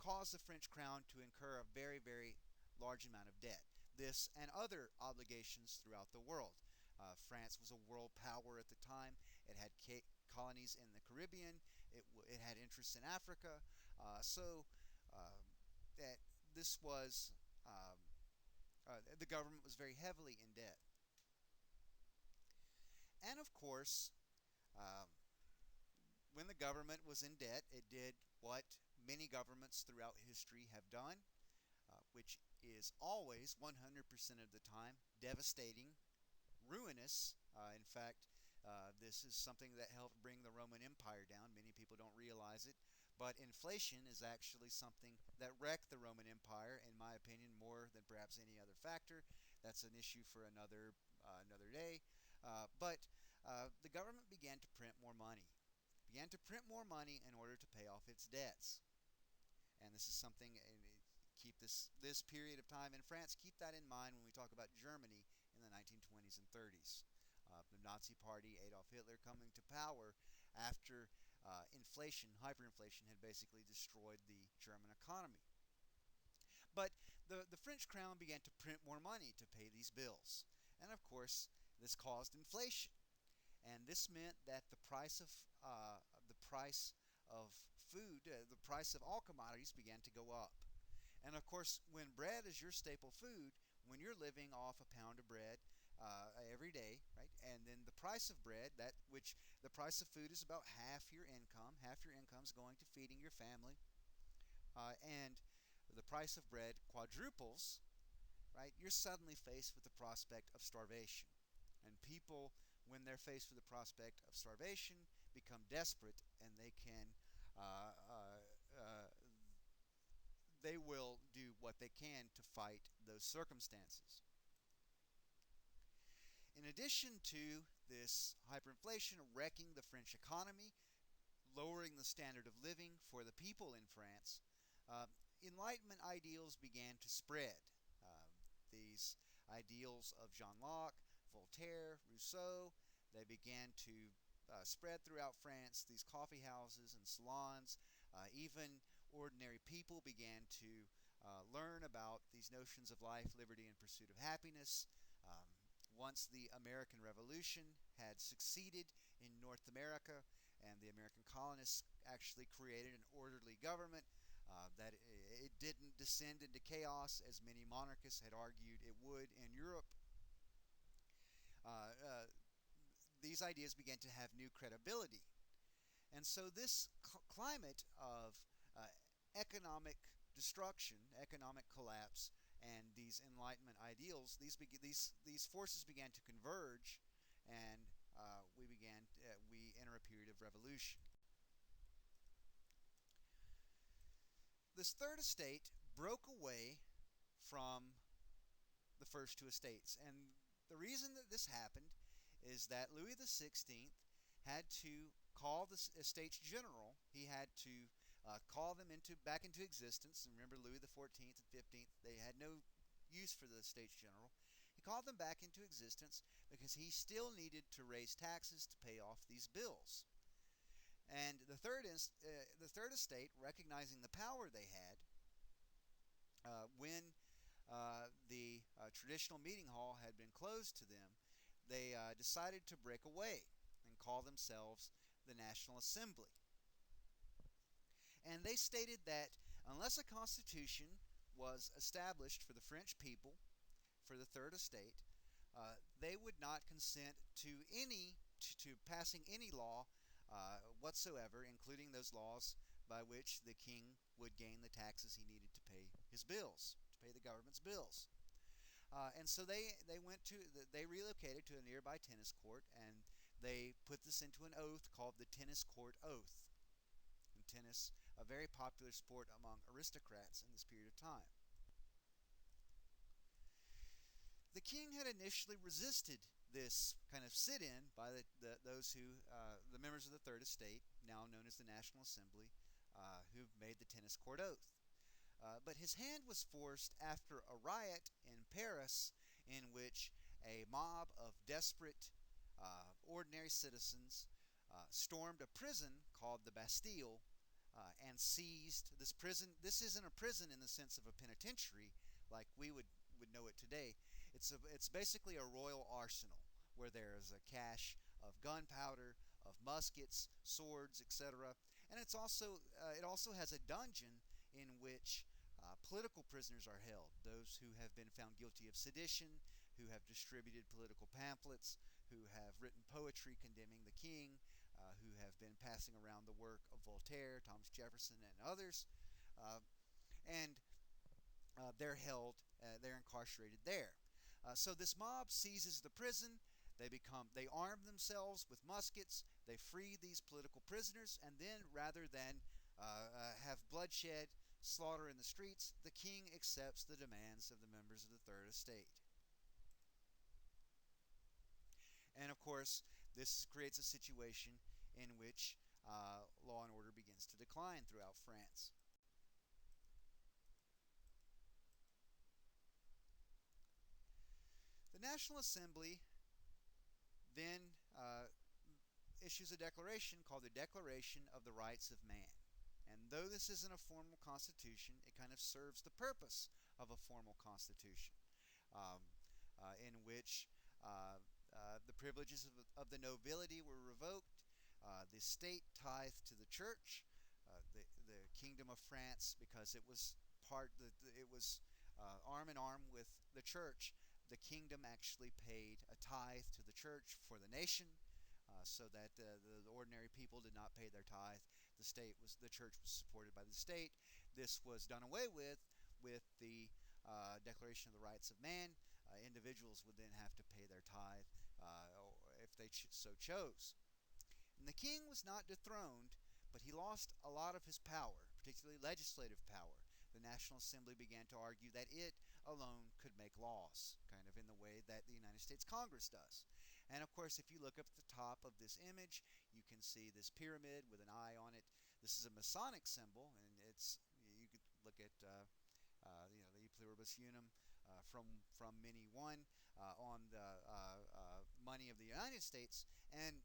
caused the French crown to incur a very, very large amount of debt. This and other obligations throughout the world. France was a world power at the time. It had colonies in the Caribbean. It had interests in Africa. So that this was the government was very heavily in debt. And of course, um, when the government was in debt, it did what many governments throughout history have done, which is always 100% of the time devastating, ruinous. In fact, this is something that helped bring the Roman Empire down. Many people don't realize it, but inflation is actually something that wrecked the Roman Empire, in my opinion, more than perhaps any other factor. That's an issue for another day. But the government began to print more money. Began to print more money in order to pay off its debts. And this is something, keep this period of time in France, keep that in mind when we talk about Germany in the 1920s and 30s. The Nazi Party, Adolf Hitler coming to power after hyperinflation had basically destroyed the German economy. But the French crown began to print more money to pay these bills. And of course, this caused inflation. And this meant that the price of food, the price of all commodities began to go up. And of course, when bread is your staple food, when you're living off a pound of bread every day, right? And then the price of bread, the price of food is about half your income. Half your income is going to feeding your family, and the price of bread quadruples, right? You're suddenly faced with the prospect of starvation, and people, when they're faced with the prospect of starvation, become desperate, and uh, uh, they will do what they can to fight those circumstances. In addition to this hyperinflation wrecking the French economy, lowering the standard of living for the people in France, uh, Enlightenment ideals began to spread. These ideals of Jean Locke, Voltaire, Rousseau, they began to spread throughout France. These coffee houses and salons, even ordinary people began to learn about these notions of life, liberty, and pursuit of happiness. Once the American Revolution had succeeded in North America and the American colonists actually created an orderly government, that it didn't descend into chaos as many monarchists had argued it would in Europe. Uh, uh, these ideas began to have new credibility. And so this climate of uh, economic destruction, economic collapse, and these Enlightenment ideals, these forces began to converge, and we enter a period of revolution. This third estate broke away from the first two estates, and the reason that this happened is that Louis XVI had to call the Estates General. He had to call them back into existence. And remember, Louis XIV and 15th, they had no use for the Estates General. He called them back into existence because he still needed to raise taxes to pay off these bills. And the third estate, recognizing the power they had, when the traditional meeting hall had been closed to them, they decided to break away and call themselves the National Assembly. And they stated that unless a constitution was established for the French people, for the Third Estate, they would not consent to passing any law whatsoever, including those laws by which the king would gain the taxes he needed to pay his bills, to pay the government's bills. And so they relocated to a nearby tennis court, and they put this into an oath called the tennis court oath. And tennis, a very popular sport among aristocrats in this period of time. The king had initially resisted this kind of sit-in by the members of the Third Estate, now known as the National Assembly, who made the tennis court oath. But his hand was forced after a riot in Paris in which a mob of desperate, ordinary citizens stormed a prison called the Bastille and seized this prison. This isn't a prison in the sense of a penitentiary like we would know it today. It's basically a royal arsenal where there is a cache of gunpowder, of muskets, swords, etc. And it also has a dungeon in which political prisoners are held. Those who have been found guilty of sedition, who have distributed political pamphlets, who have written poetry condemning the king, who have been passing around the work of Voltaire, Thomas Jefferson, and others. And they're held, they're incarcerated there. So this mob seizes the prison. They arm themselves with muskets. They free these political prisoners, and then rather than have bloodshed, slaughter in the streets, the king accepts the demands of the members of the Third Estate. And of course, this creates a situation in which law and order begins to decline throughout France. The National Assembly then issues a declaration called the Declaration of the Rights of Man. And though this isn't a formal constitution, it kind of serves the purpose of a formal constitution, in which the privileges of the nobility were revoked, the state tithed to the church, the Kingdom of France, because it was arm in arm with the church. The kingdom actually paid a tithe to the church for the nation, so that the ordinary people did not pay their tithe. The church was supported by the state. This was done away with the Declaration of the Rights of Man. Individuals would then have to pay their tithe if they so chose. And the king was not dethroned, but he lost a lot of his power, particularly legislative power. The National Assembly began to argue that it alone could make laws, kind of in the way that the United States Congress does. And of course, if you look up at the top of this image, you can see this pyramid with an eye on it. This is a Masonic symbol, and you could look at the E pluribus unum from many one on the money of the United States, and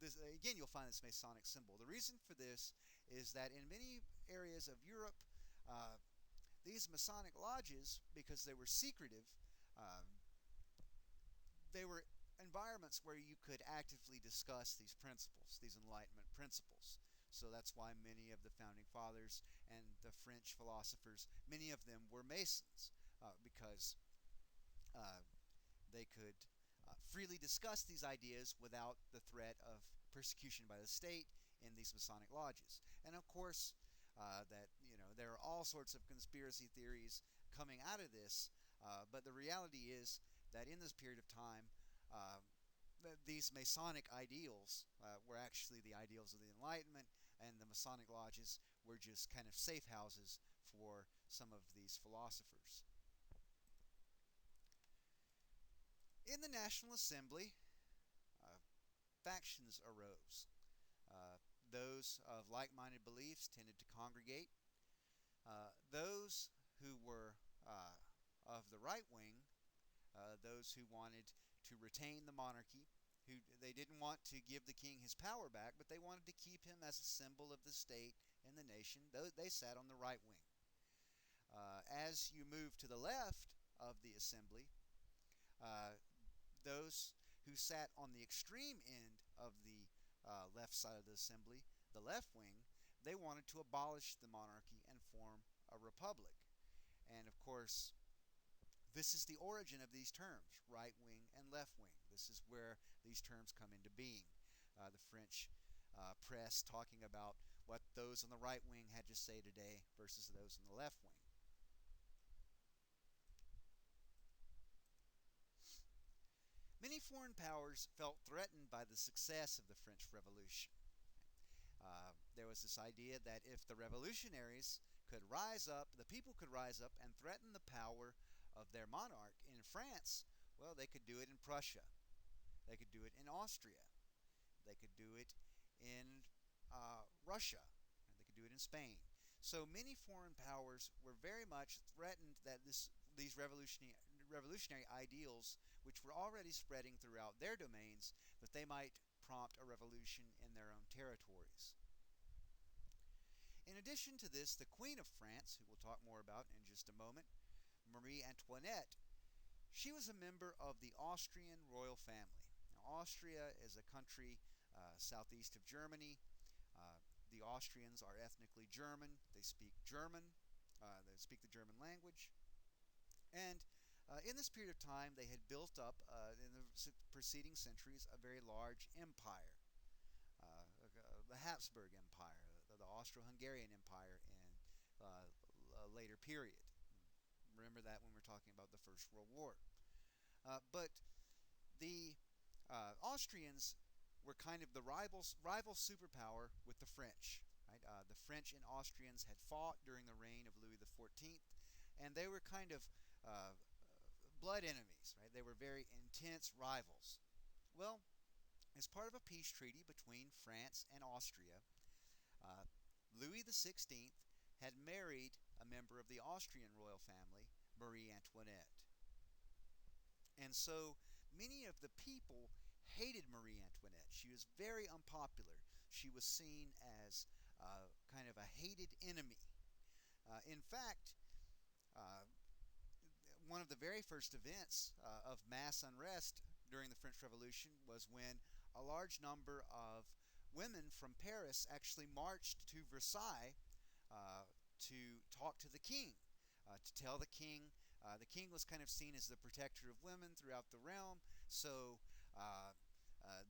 this, again, you'll find this Masonic symbol. The reason for this is that in many areas of Europe, these Masonic lodges, because they were secretive, they were environments where you could actively discuss these principles, these Enlightenment principles. So that's why many of the Founding Fathers and the French philosophers, many of them were Masons, because they could freely discuss these ideas without the threat of persecution by the state in these Masonic lodges. And of course, there are all sorts of conspiracy theories coming out of this, but the reality is that in this period of time, these Masonic ideals were actually the ideals of the Enlightenment, and the Masonic lodges were just kind of safe houses for some of these philosophers. In the National Assembly, factions arose. Those of like-minded beliefs tended to congregate. Those who were of the right wing, those who wanted to retain the monarchy, they didn't want to give the king his power back, but they wanted to keep him as a symbol of the state and the nation. They sat on the right wing. As you move to the left of the assembly, Those who sat on the extreme end of the left side of the assembly, the left wing, they wanted to abolish the monarchy and form a republic. And of course, this is the origin of these terms, right wing and left wing. This is where these terms come into being. The French press talking about what those on the right wing had to say today versus those on the left wing. Many foreign powers felt threatened by the success of the French Revolution. There was this idea that if the revolutionaries could rise up, the people could rise up and threaten the power of their monarch in France, well, they could do it in Prussia. They could do it in Austria. They could do it in Russia. And they could do it in Spain. So many foreign powers were very much threatened that these revolutionary ideals, which were already spreading throughout their domains, that they might prompt a revolution in their own territories. In addition to this, the Queen of France, who we'll talk more about in just a moment, Marie Antoinette, she was a member of the Austrian royal family. Now, Austria is a country southeast of Germany. The Austrians are ethnically German. They speak German. They speak the German language. And in this period of time, they had built up, in the preceding centuries, a very large empire. The Habsburg Empire, the Austro-Hungarian Empire in a later period. Remember that when we're talking about the First World War. But the Austrians were kind of the rival superpower with the French. Right? The French and Austrians had fought during the reign of Louis XIV, and they were kind of blood enemies. Right? They were very intense rivals. Well, as part of a peace treaty between France and Austria, Louis XVI had married a member of the Austrian royal family, Marie Antoinette. And so many of the people hated Marie Antoinette. She was very unpopular. She was seen as kind of a hated enemy. In fact, one of the very first events of mass unrest during the French Revolution was when a large number of women from Paris actually marched to Versailles to talk to the king, to tell the king was kind of seen as the protector of women throughout the realm. So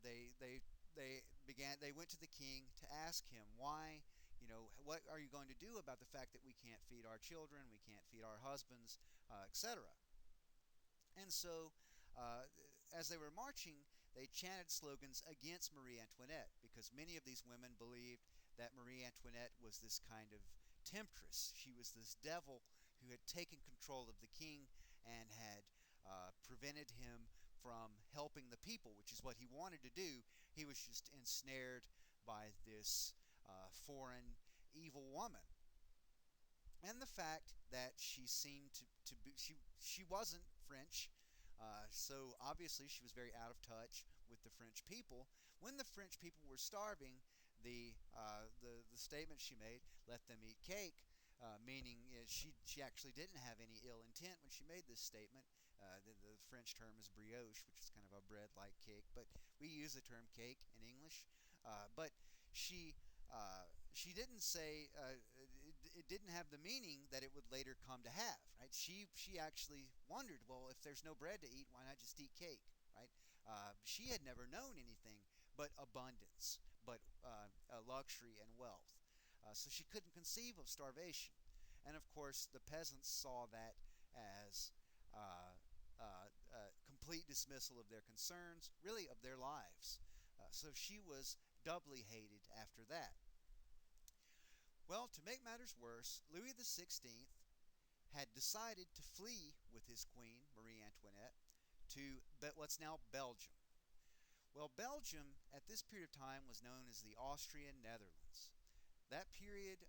they went to the king to ask him why, what are you going to do about the fact that we can't feed our children, we can't feed our husbands, etc. And so, as they were marching, they chanted slogans against Marie Antoinette, because many of these women believed that Marie Antoinette was this kind of temptress. She was this devil who had taken control of the king and had prevented him from helping the people, which is what he wanted to do. He was just ensnared by this foreign evil woman. And the fact that she seemed to be, she wasn't French, so obviously she was very out of touch with the French people. When the French people were starving, the statement she made, "Let them eat cake," meaning she actually didn't have any ill intent when she made this statement. The French term is brioche, which is kind of a bread-like cake, but we use the term cake in English. But she didn't say it didn't have the meaning that it would later come to have. Right? She actually wondered, well, if there's no bread to eat, why not just eat cake? Right? She had never known anything but abundance, but luxury and wealth. So she couldn't conceive of starvation. And of course, the peasants saw that as complete dismissal of their concerns, really of their lives. So she was doubly hated after that. Well, to make matters worse, Louis XVI had decided to flee with his queen, Marie Antoinette, to what's now Belgium. Well, Belgium at this period of time was known as the Austrian Netherlands. That period,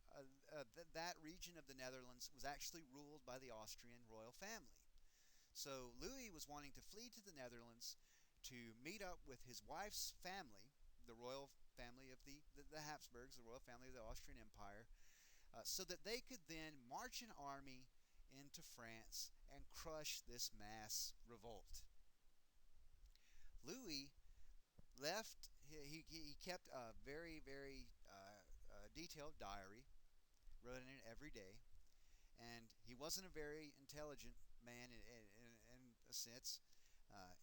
that region of the Netherlands was actually ruled by the Austrian royal family. So Louis was wanting to flee to the Netherlands to meet up with his wife's family, the royal family of the Habsburgs, the royal family of the Austrian Empire, so that they could then march an army into France and crush this mass revolt. Louis left. He kept a very, very detailed diary, wrote in it every day, and he wasn't a very intelligent man in a sense.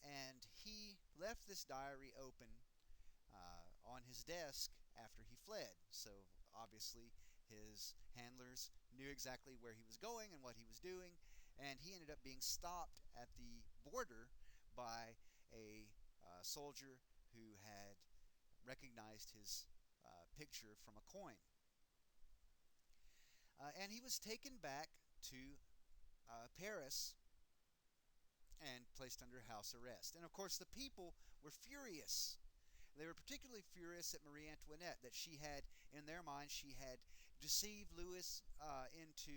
And he left this diary open on his desk after he fled. So obviously, his handlers knew exactly where he was going and what he was doing, and he ended up being stopped at the border by a soldier who had recognized his picture from a coin. And he was taken back to Paris and placed under house arrest. And of course, the people were furious. They were particularly furious at Marie Antoinette, that she had, in their mind, she had deceived Louis into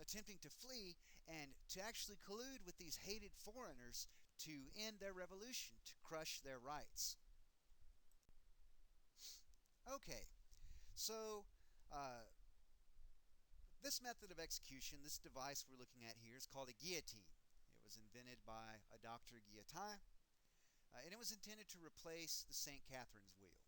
attempting to flee and to actually collude with these hated foreigners to end their revolution, to crush their rights. Okay, so this method of execution, this device we're looking at here, is called a guillotine. It was invented by a Dr. Guillotin, and it was intended to replace the St. Catherine's wheel.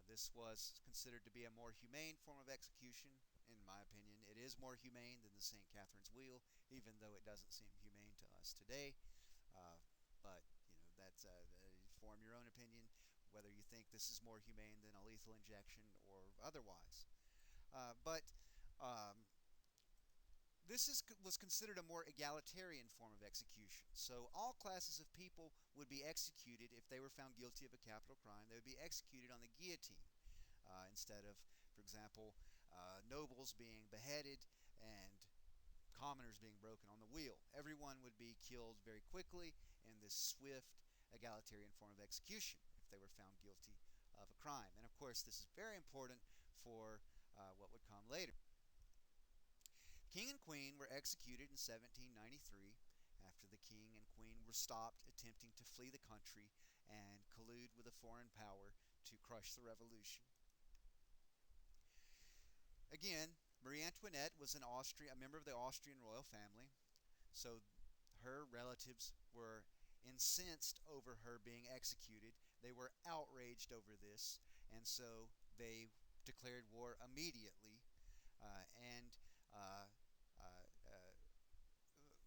This was considered to be a more humane form of execution. In my opinion, it is more humane than the St. Catherine's wheel, even though it doesn't seem humane to us today. But that's form your own opinion whether you think this is more humane than a lethal injection or otherwise. But this was considered a more egalitarian form of execution. So all classes of people would be executed if they were found guilty of a capital crime. They would be executed on the guillotine instead of, for example, nobles being beheaded and commoners being broken on the wheel. Everyone would be killed very quickly in this swift, egalitarian form of execution if they were found guilty of a crime. And of course, this is very important for what would come later. King and Queen were executed in 1793 after the King and Queen were stopped attempting to flee the country and collude with a foreign power to crush the revolution. Again, Marie Antoinette was a member of the Austrian royal family, so her relatives were incensed over her being executed. They were outraged over this, and so they declared war immediately and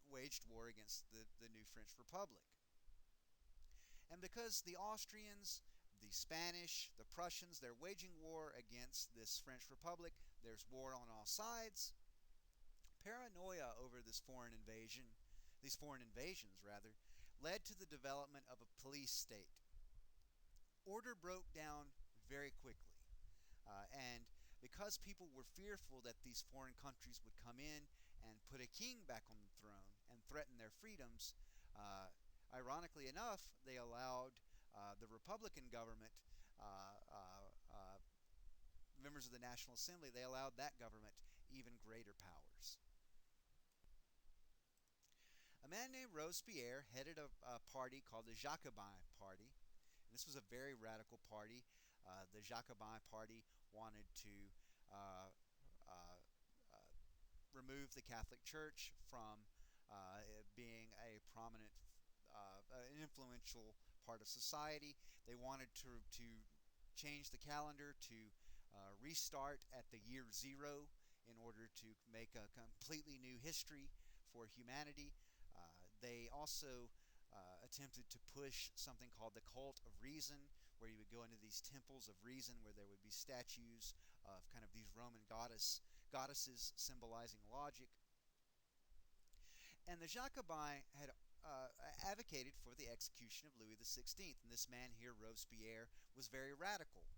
waged war against the new French Republic. And because the Austrians, the Spanish, the Prussians, they're waging war against this French Republic, there's war on all sides. Paranoia over these foreign invasions rather, led to the development of a police state. Order broke down very quickly. And because people were fearful that these foreign countries would come in and put a king back on the throne and threaten their freedoms, ironically enough, they allowed the Republican government, members of the National Assembly, they allowed that government even greater powers. A man named Robespierre headed a party called the Jacobin Party. And this was a very radical party. The Jacobin Party wanted to remove the Catholic Church from being a prominent, influential part of society. They wanted to change the calendar to restart at the year zero in order to make a completely new history for humanity. They also attempted to push something called the cult of reason, where you would go into these temples of reason where there would be statues of kind of these Roman goddesses symbolizing logic. And the Jacobins had advocated for the execution of Louis XVI. And this man here, Robespierre, was very radical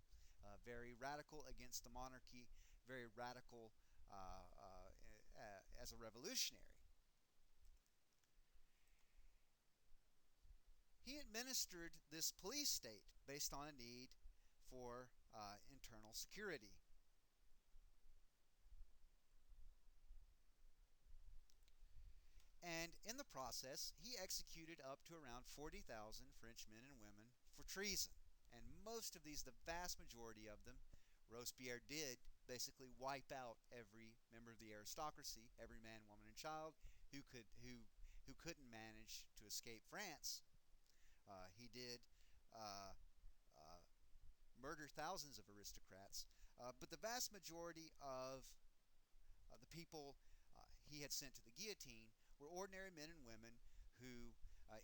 against the monarchy, very radical as a revolutionary. He administered this police state based on a need for internal security. And in the process, he executed up to around 40,000 French men and women for treason. And most of these, the vast majority of them, Robespierre did basically wipe out every member of the aristocracy, every man, woman, and child who who couldn't manage to escape France. He did uh, uh, murder thousands of aristocrats, but the vast majority of the people he had sent to the guillotine were ordinary men and women who,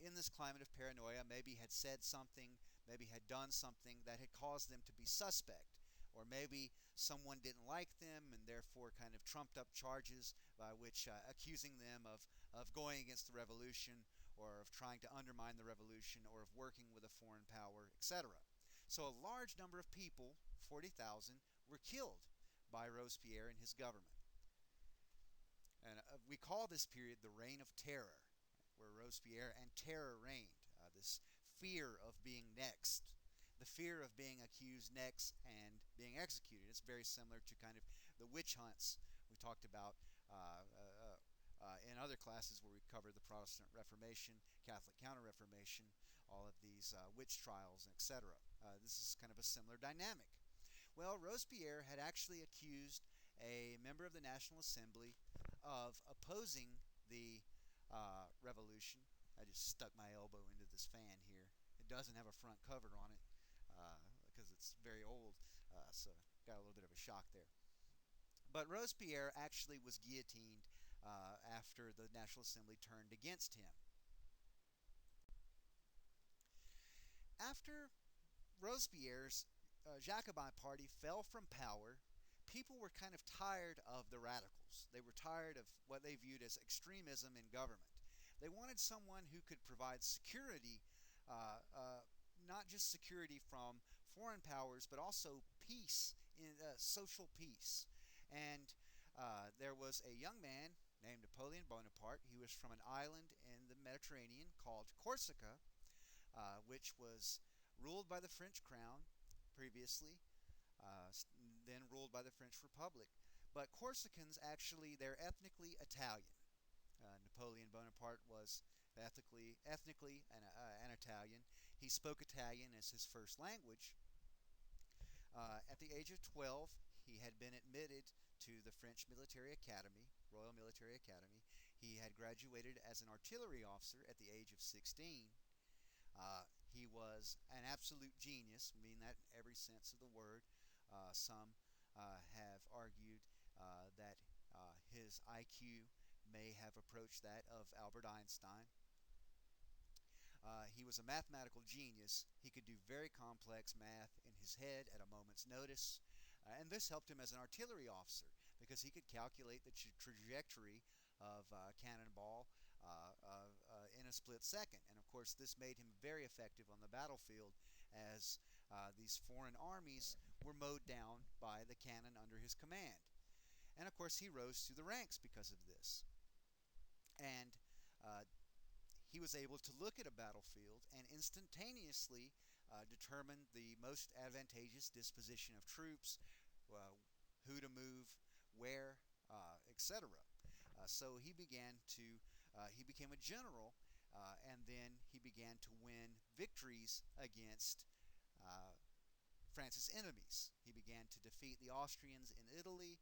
in this climate of paranoia, maybe had said something, maybe had done something that had caused them to be suspect. Or maybe someone didn't like them and therefore kind of trumped up charges by which accusing them of going against the revolution, or of trying to undermine the revolution, or of working with a foreign power, etc. So a large number of people, 40,000, were killed by Robespierre and his government. And we call this period the Reign of Terror, where Robespierre and terror reigned. This fear of being next, the fear of being accused next and being executed. It's very similar to kind of the witch hunts we talked about in other classes where we covered the Protestant Reformation, Catholic Counter-Reformation, all of these witch trials, etc. This is kind of a similar dynamic. Well, Robespierre had actually accused a member of the National Assembly of opposing the revolution. I just stuck my elbow into this fan here. It doesn't have a front cover on it because it's very old, so got a little bit of a shock there. But Robespierre actually was guillotined after the National Assembly turned against him. After Robespierre's Jacobin Party fell from power, people were kind of tired of the radicals. They were tired of what they viewed as extremism in government. They wanted someone who could provide security, not just security from foreign powers, but also peace, social peace. And there was a young man named Napoleon Bonaparte. He was from an island in the Mediterranean called Corsica, which was ruled by the French crown previously, then ruled by the French Republic. But Corsicans, actually, they're ethnically Italian. Napoleon Bonaparte was ethnically an Italian. He spoke Italian as his first language. At the age of 12, he had been admitted to the French Military Academy, Royal Military Academy. He had graduated as an artillery officer at the age of 16. He was an absolute genius, meaning that in every sense of the word. Some have argued that his IQ may have approached that of Albert Einstein. He was a mathematical genius. He could do very complex math in his head at a moment's notice. And this helped him as an artillery officer because he could calculate the trajectory of a cannonball in a split second. And of course, this made him very effective on the battlefield as these foreign armies were mowed down by the cannon under his command. And of course, he rose through the ranks because of this. And he was able to look at a battlefield and instantaneously determine the most advantageous disposition of troops, who to move, where, etc. So he became a general, and then he began to win victories against France's enemies. He began to defeat the Austrians in Italy.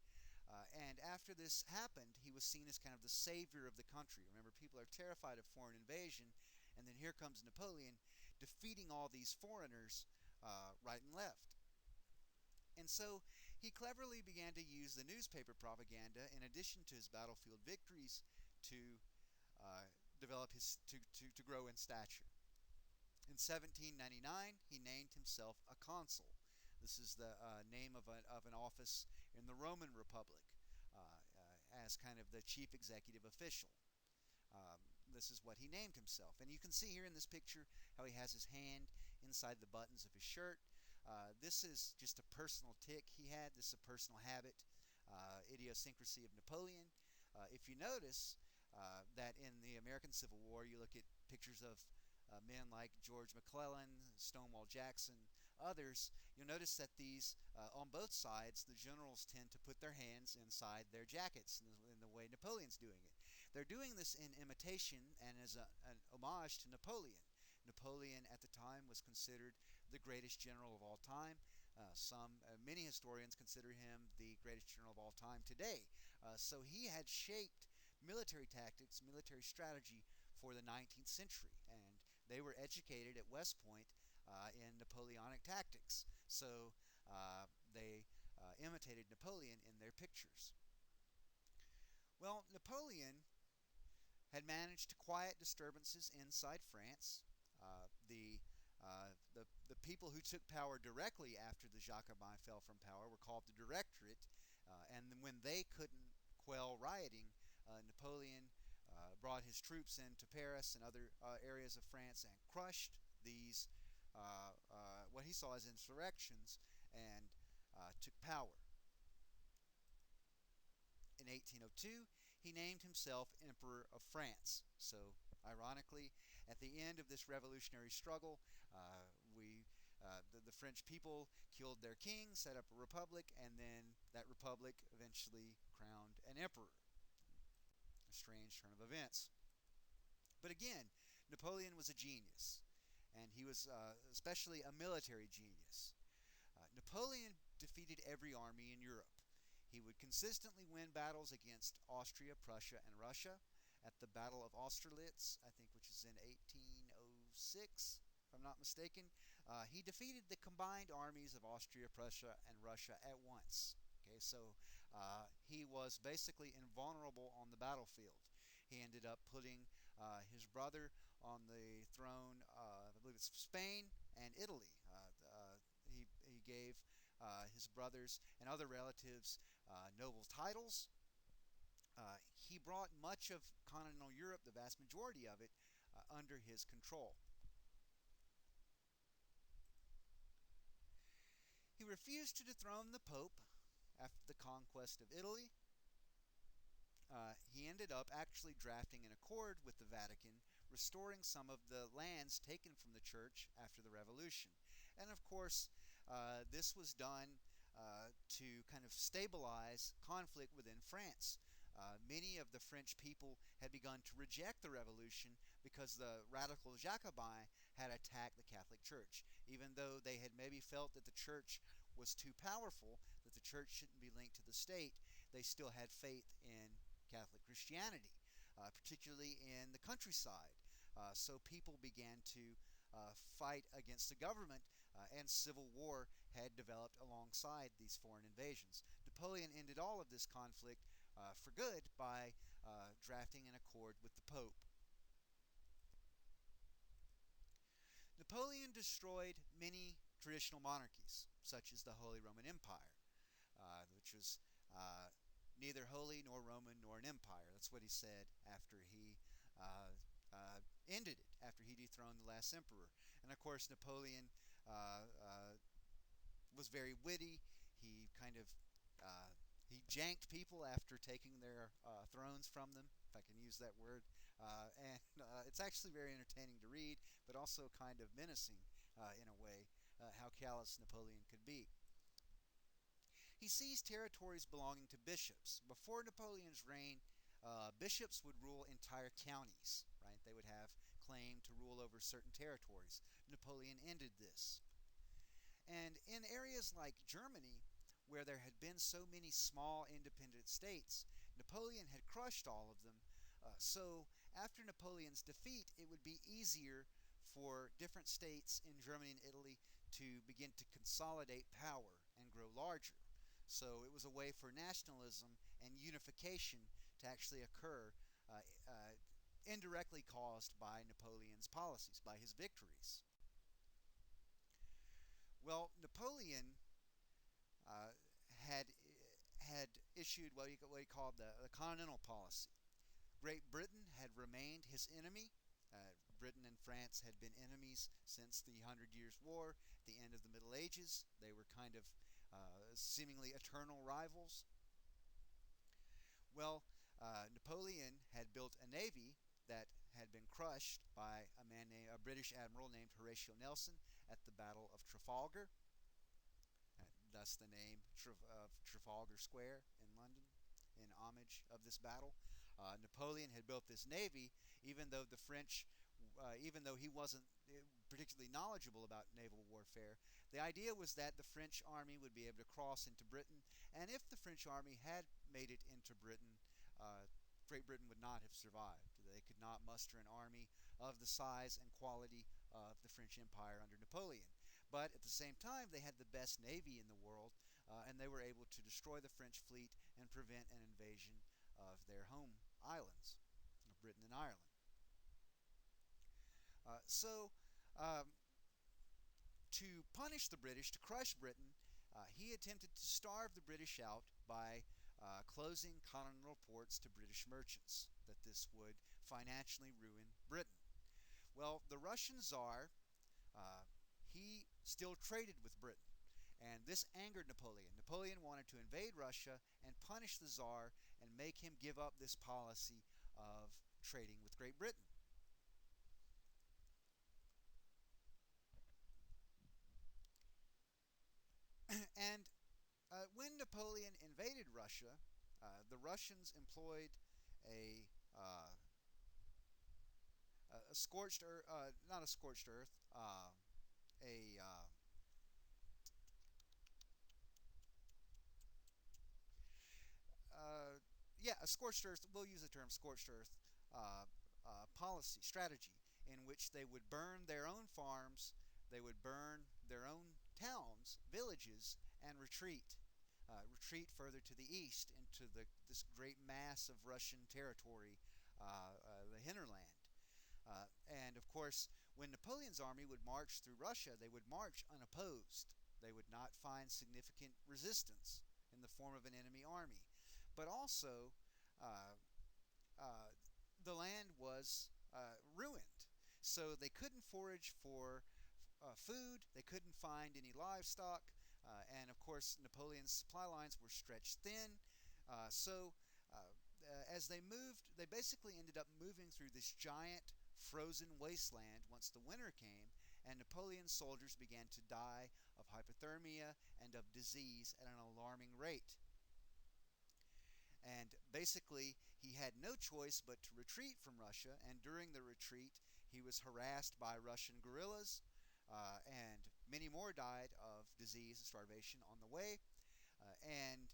And after this happened, he was seen as kind of the savior of the country. Remember, people are terrified of foreign invasion, and then here comes Napoleon defeating all these foreigners right and left. And so he cleverly began to use the newspaper propaganda in addition to his battlefield victories to develop to grow in stature. In 1799, he named himself a consul. This is the name of an office in the Roman Republic as kind of the chief executive official. This is what he named himself. And you can see here in this picture how he has his hand inside the buttons of his shirt. This is just a personal tick he had. This is a personal habit, idiosyncrasy of Napoleon. If you notice that in the American Civil War, you look at pictures of men like George McClellan, Stonewall Jackson, others, you'll notice that these, on both sides, the generals tend to put their hands inside their jackets in the way Napoleon's doing it. They're doing this in imitation and as an homage to Napoleon. Napoleon at the time was considered the greatest general of all time. Many historians consider him the greatest general of all time today. So he had shaped military tactics, military strategy for the 19th century, and they were educated at West Point in Napoleonic tactics. So they imitated Napoleon in their pictures. Well, Napoleon had managed to quiet disturbances inside France. The people who took power directly after the Jacobins fell from power were called the Directorate, and when they couldn't quell rioting, Napoleon brought his troops into Paris and other areas of France and crushed these what he saw as insurrections and took power. In 1802, he named himself Emperor of France. So, ironically, at the end of this revolutionary struggle, the French people killed their king, set up a republic, and then that republic eventually crowned an emperor. A strange turn of events. But again, Napoleon was a genius, and he was especially a military genius. Napoleon defeated every army in Europe. He would consistently win battles against Austria, Prussia, and Russia. At the Battle of Austerlitz, I think, which is in 1806, if I'm not mistaken, he defeated the combined armies of Austria, Prussia, and Russia at once. Okay, so he was basically invulnerable on the battlefield. He ended up putting his brother on the throne, I believe it's Spain and Italy. He gave his brothers and other relatives noble titles. He brought much of continental Europe, the vast majority of it, under his control. He refused to dethrone the Pope after the conquest of Italy. He ended up actually drafting an accord with the Vatican, restoring some of the lands taken from the church after the Revolution. And of course, this was done to kind of stabilize conflict within France. Many of the French people had begun to reject the revolution because the radical Jacobins had attacked the Catholic Church. Even though they had maybe felt that the church was too powerful, that the church shouldn't be linked to the state, they still had faith in Catholic Christianity, particularly in the countryside. So people began to fight against the government, and civil war had developed alongside these foreign invasions. Napoleon ended all of this conflict for good by drafting an accord with the Pope. Napoleon destroyed many traditional monarchies, such as the Holy Roman Empire, which was neither holy nor Roman nor an empire. That's what he said after he ended it, after he dethroned the last emperor. And of course, Napoleon was very witty. He kind of he janked people after taking their thrones from them, if I can use that word. And it's actually very entertaining to read, but also kind of menacing in a way, how callous Napoleon could be. He seized territories belonging to bishops. Before Napoleon's reign, bishops would rule entire counties, right? They would have claim to rule over certain territories. Napoleon ended this. And in areas like Germany, where there had been so many small independent states, Napoleon had crushed all of them. So after Napoleon's defeat, it would be easier for different states in Germany and Italy to begin to consolidate power and grow larger. So it was a way for nationalism and unification to actually occur, indirectly caused by Napoleon's policies, by his victories. Well, Napoleon had issued what he called the Continental Policy. Great Britain had remained his enemy. Britain and France had been enemies since the 100 Years' War, at the end of the Middle Ages. They were kind of seemingly eternal rivals. Well, Napoleon had built a navy that had been crushed by a British admiral named Horatio Nelson at the Battle of Trafalgar. Thus the name of Trafalgar Square in London, in homage of this battle. Napoleon had built this navy, even though the French, even though he wasn't particularly knowledgeable about naval warfare. The idea was that the French army would be able to cross into Britain, and if the French army had made it into Britain, Great Britain would not have survived. They could not muster an army of the size and quality of the French Empire under Napoleon. But at the same time, they had the best navy in the world, and they were able to destroy the French fleet and prevent an invasion of their home islands, of Britain and Ireland. So, um, to punish the British, to crush Britain, he attempted to starve the British out by closing continental ports to British merchants, that this would financially ruin Britain. Well, the Russian Tsar, he still traded with Britain, and this angered Napoleon. Napoleon wanted to invade Russia and punish the Tsar and make him give up this policy of trading with Great Britain. And when Napoleon invaded Russia, the Russians employed a uh, a scorched earth, not a scorched earth, a uh, yeah, a scorched earth. We'll use the term scorched earth uh, policy strategy, in which they would burn their own farms, they would burn their own towns, villages, and retreat further to the east into this great mass of Russian territory, the hinterland. And of course, when Napoleon's army would march through Russia, they would march unopposed. They would not find significant resistance in the form of an enemy army. But also, uh, uh, the land was ruined. So they couldn't forage for food, they couldn't find any livestock, and of course, Napoleon's supply lines were stretched thin. So, as they moved, they basically ended up moving through this giant frozen wasteland once the winter came, and Napoleon's soldiers began to die of hypothermia and of disease at an alarming rate. And basically, he had no choice but to retreat from Russia, and during the retreat, he was harassed by Russian guerrillas, and many more died of disease and starvation on the way. And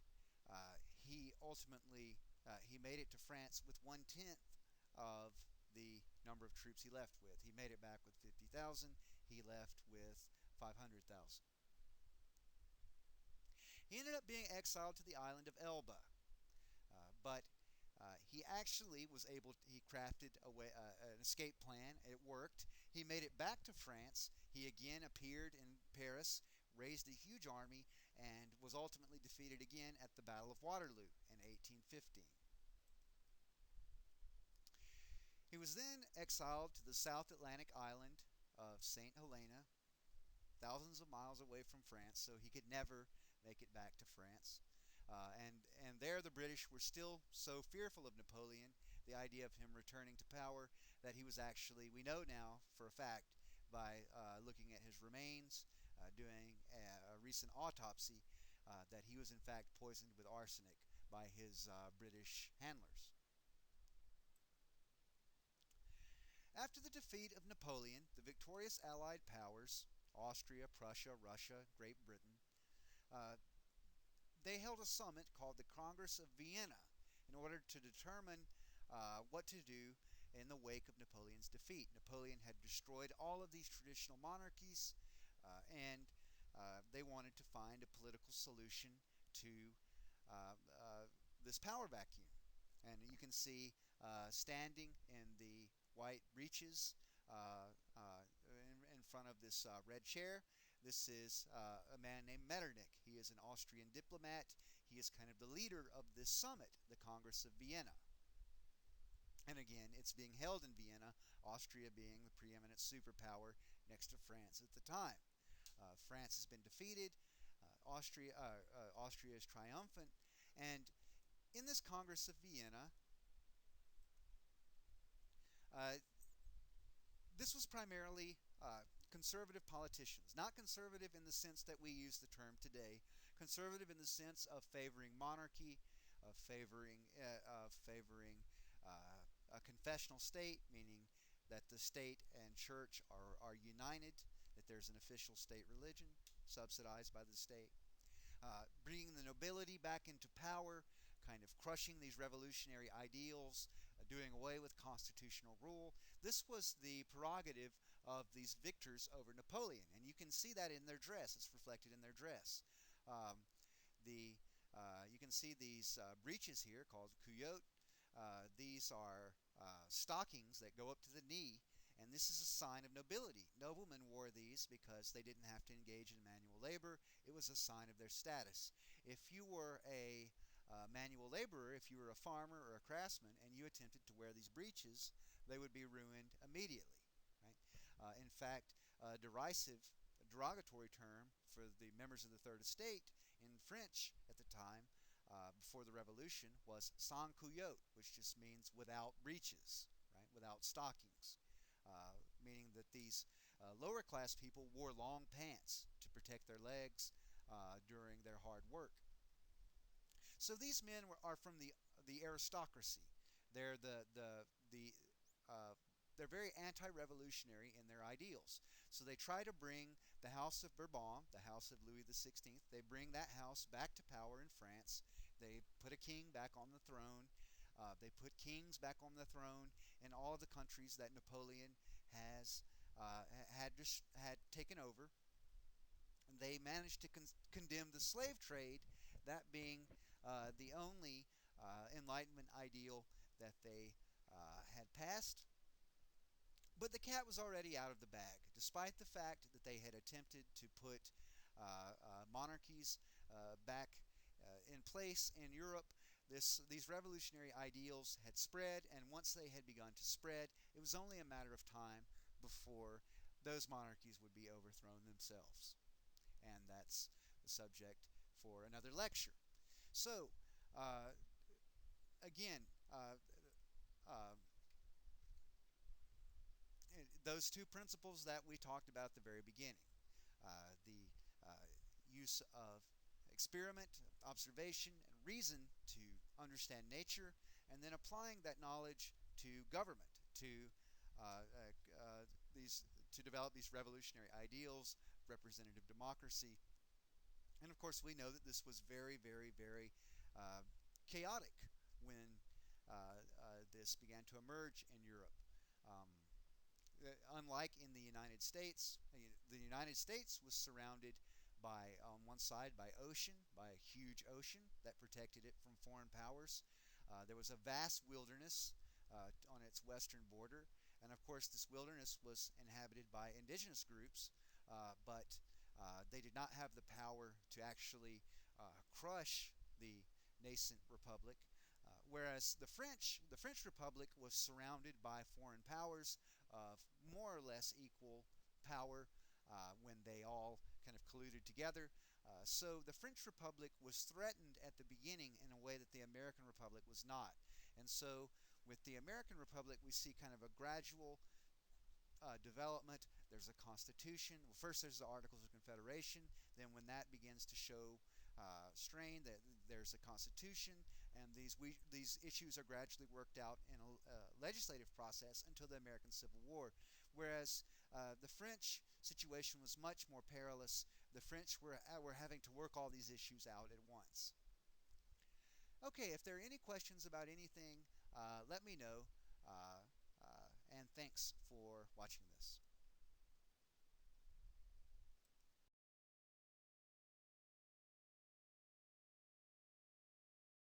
he ultimately he made it to France with 1/10 of the number of troops he left with. He made it back with 50,000. He left with 500,000. He ended up being exiled to the island of Elba. But he actually was able to, he crafted an escape plan. It worked. He made it back to France. He again appeared in Paris, raised a huge army, and was ultimately defeated again at the Battle of Waterloo in 1815. He was then exiled to the South Atlantic island of St. Helena, thousands of miles away from France, so he could never make it back to France. And there the British were still so fearful of Napoleon, the idea of him returning to power, that he was actually, we know now for a fact by looking at his remains, doing a recent autopsy, that he was in fact poisoned with arsenic by his British handlers. After the defeat of Napoleon, the victorious Allied powers, Austria, Prussia, Russia, Great Britain, uh, they held a summit called the Congress of Vienna in order to determine what to do in the wake of Napoleon's defeat. Napoleon had destroyed all of these traditional monarchies, and they wanted to find a political solution to this power vacuum. And you can see standing in the white breeches in front of this red chair. This is a man named Metternich. He is an Austrian diplomat. He is kind of the leader of this summit, the Congress of Vienna. And again, it's being held in Vienna, Austria being the preeminent superpower next to France at the time. France has been defeated. Austria is triumphant. And in this Congress of Vienna, uh, this was primarily conservative politicians, not conservative in the sense that we use the term today, conservative in the sense of favoring monarchy, of favoring a confessional state, meaning that the state and church are united, that there's an official state religion subsidized by the state, bringing the nobility back into power, kind of crushing these revolutionary ideals, doing away with constitutional rule. This was the prerogative of these victors over Napoleon, and you can see that in their dress. It's reflected in their dress. Um, you can see these breeches here called culottes. These are stockings that go up to the knee, and this is a sign of nobility. Noblemen wore these because they didn't have to engage in manual labor. It was a sign of their status. If you were a manual laborer, if you were a farmer or a craftsman, and you attempted to wear these breeches, they would be ruined immediately. Right? In fact, a derogatory term for the members of the Third Estate in French at the time, before the Revolution, was sans culotte, which just means without breeches, right? Without stockings, meaning that these lower class people wore long pants to protect their legs during their hard work. So these men are from the aristocracy. They're they're very anti-revolutionary in their ideals. So they try to bring the House of Bourbon, the House of Louis XVI, they bring that house back to power in France. They put a king back on the throne. They put kings back on the throne in all of the countries that Napoleon has had taken over. And they managed to condemn the slave trade, that being the only Enlightenment ideal that they had passed. But the cat was already out of the bag, despite the fact that they had attempted to put monarchies back in place in Europe. These revolutionary ideals had spread, and once they had begun to spread, it was only a matter of time before those monarchies would be overthrown themselves. And that's the subject for another lecture. So, again, those two principles that we talked about at the very beginning, the use of experiment, observation, and reason to understand nature, and then applying that knowledge to government, to to develop these revolutionary ideals, representative democracy. And of course, we know that this was very, very, very chaotic when this began to emerge in Europe. Um, Unlike in the United States, the United States was surrounded by, on one side, by ocean, by a huge ocean that protected it from foreign powers. There was a vast wilderness on its western border, and of course this wilderness was inhabited by indigenous groups, but they did not have the power to actually crush the nascent republic. Whereas the French Republic was surrounded by foreign powers of more or less equal power when they all kind of colluded together. So the French Republic was threatened at the beginning in a way that the American Republic was not. And so with the American Republic, we see kind of a gradual development. There's a constitution. Well, first there's the Articles of Confederation. Then when that begins to show strain, there's a constitution, and these issues are gradually worked out in a legislative process until the American Civil War. Whereas the French situation was much more perilous. The French were having to work all these issues out at once. Okay, if there are any questions about anything, let me know. And thanks for watching this.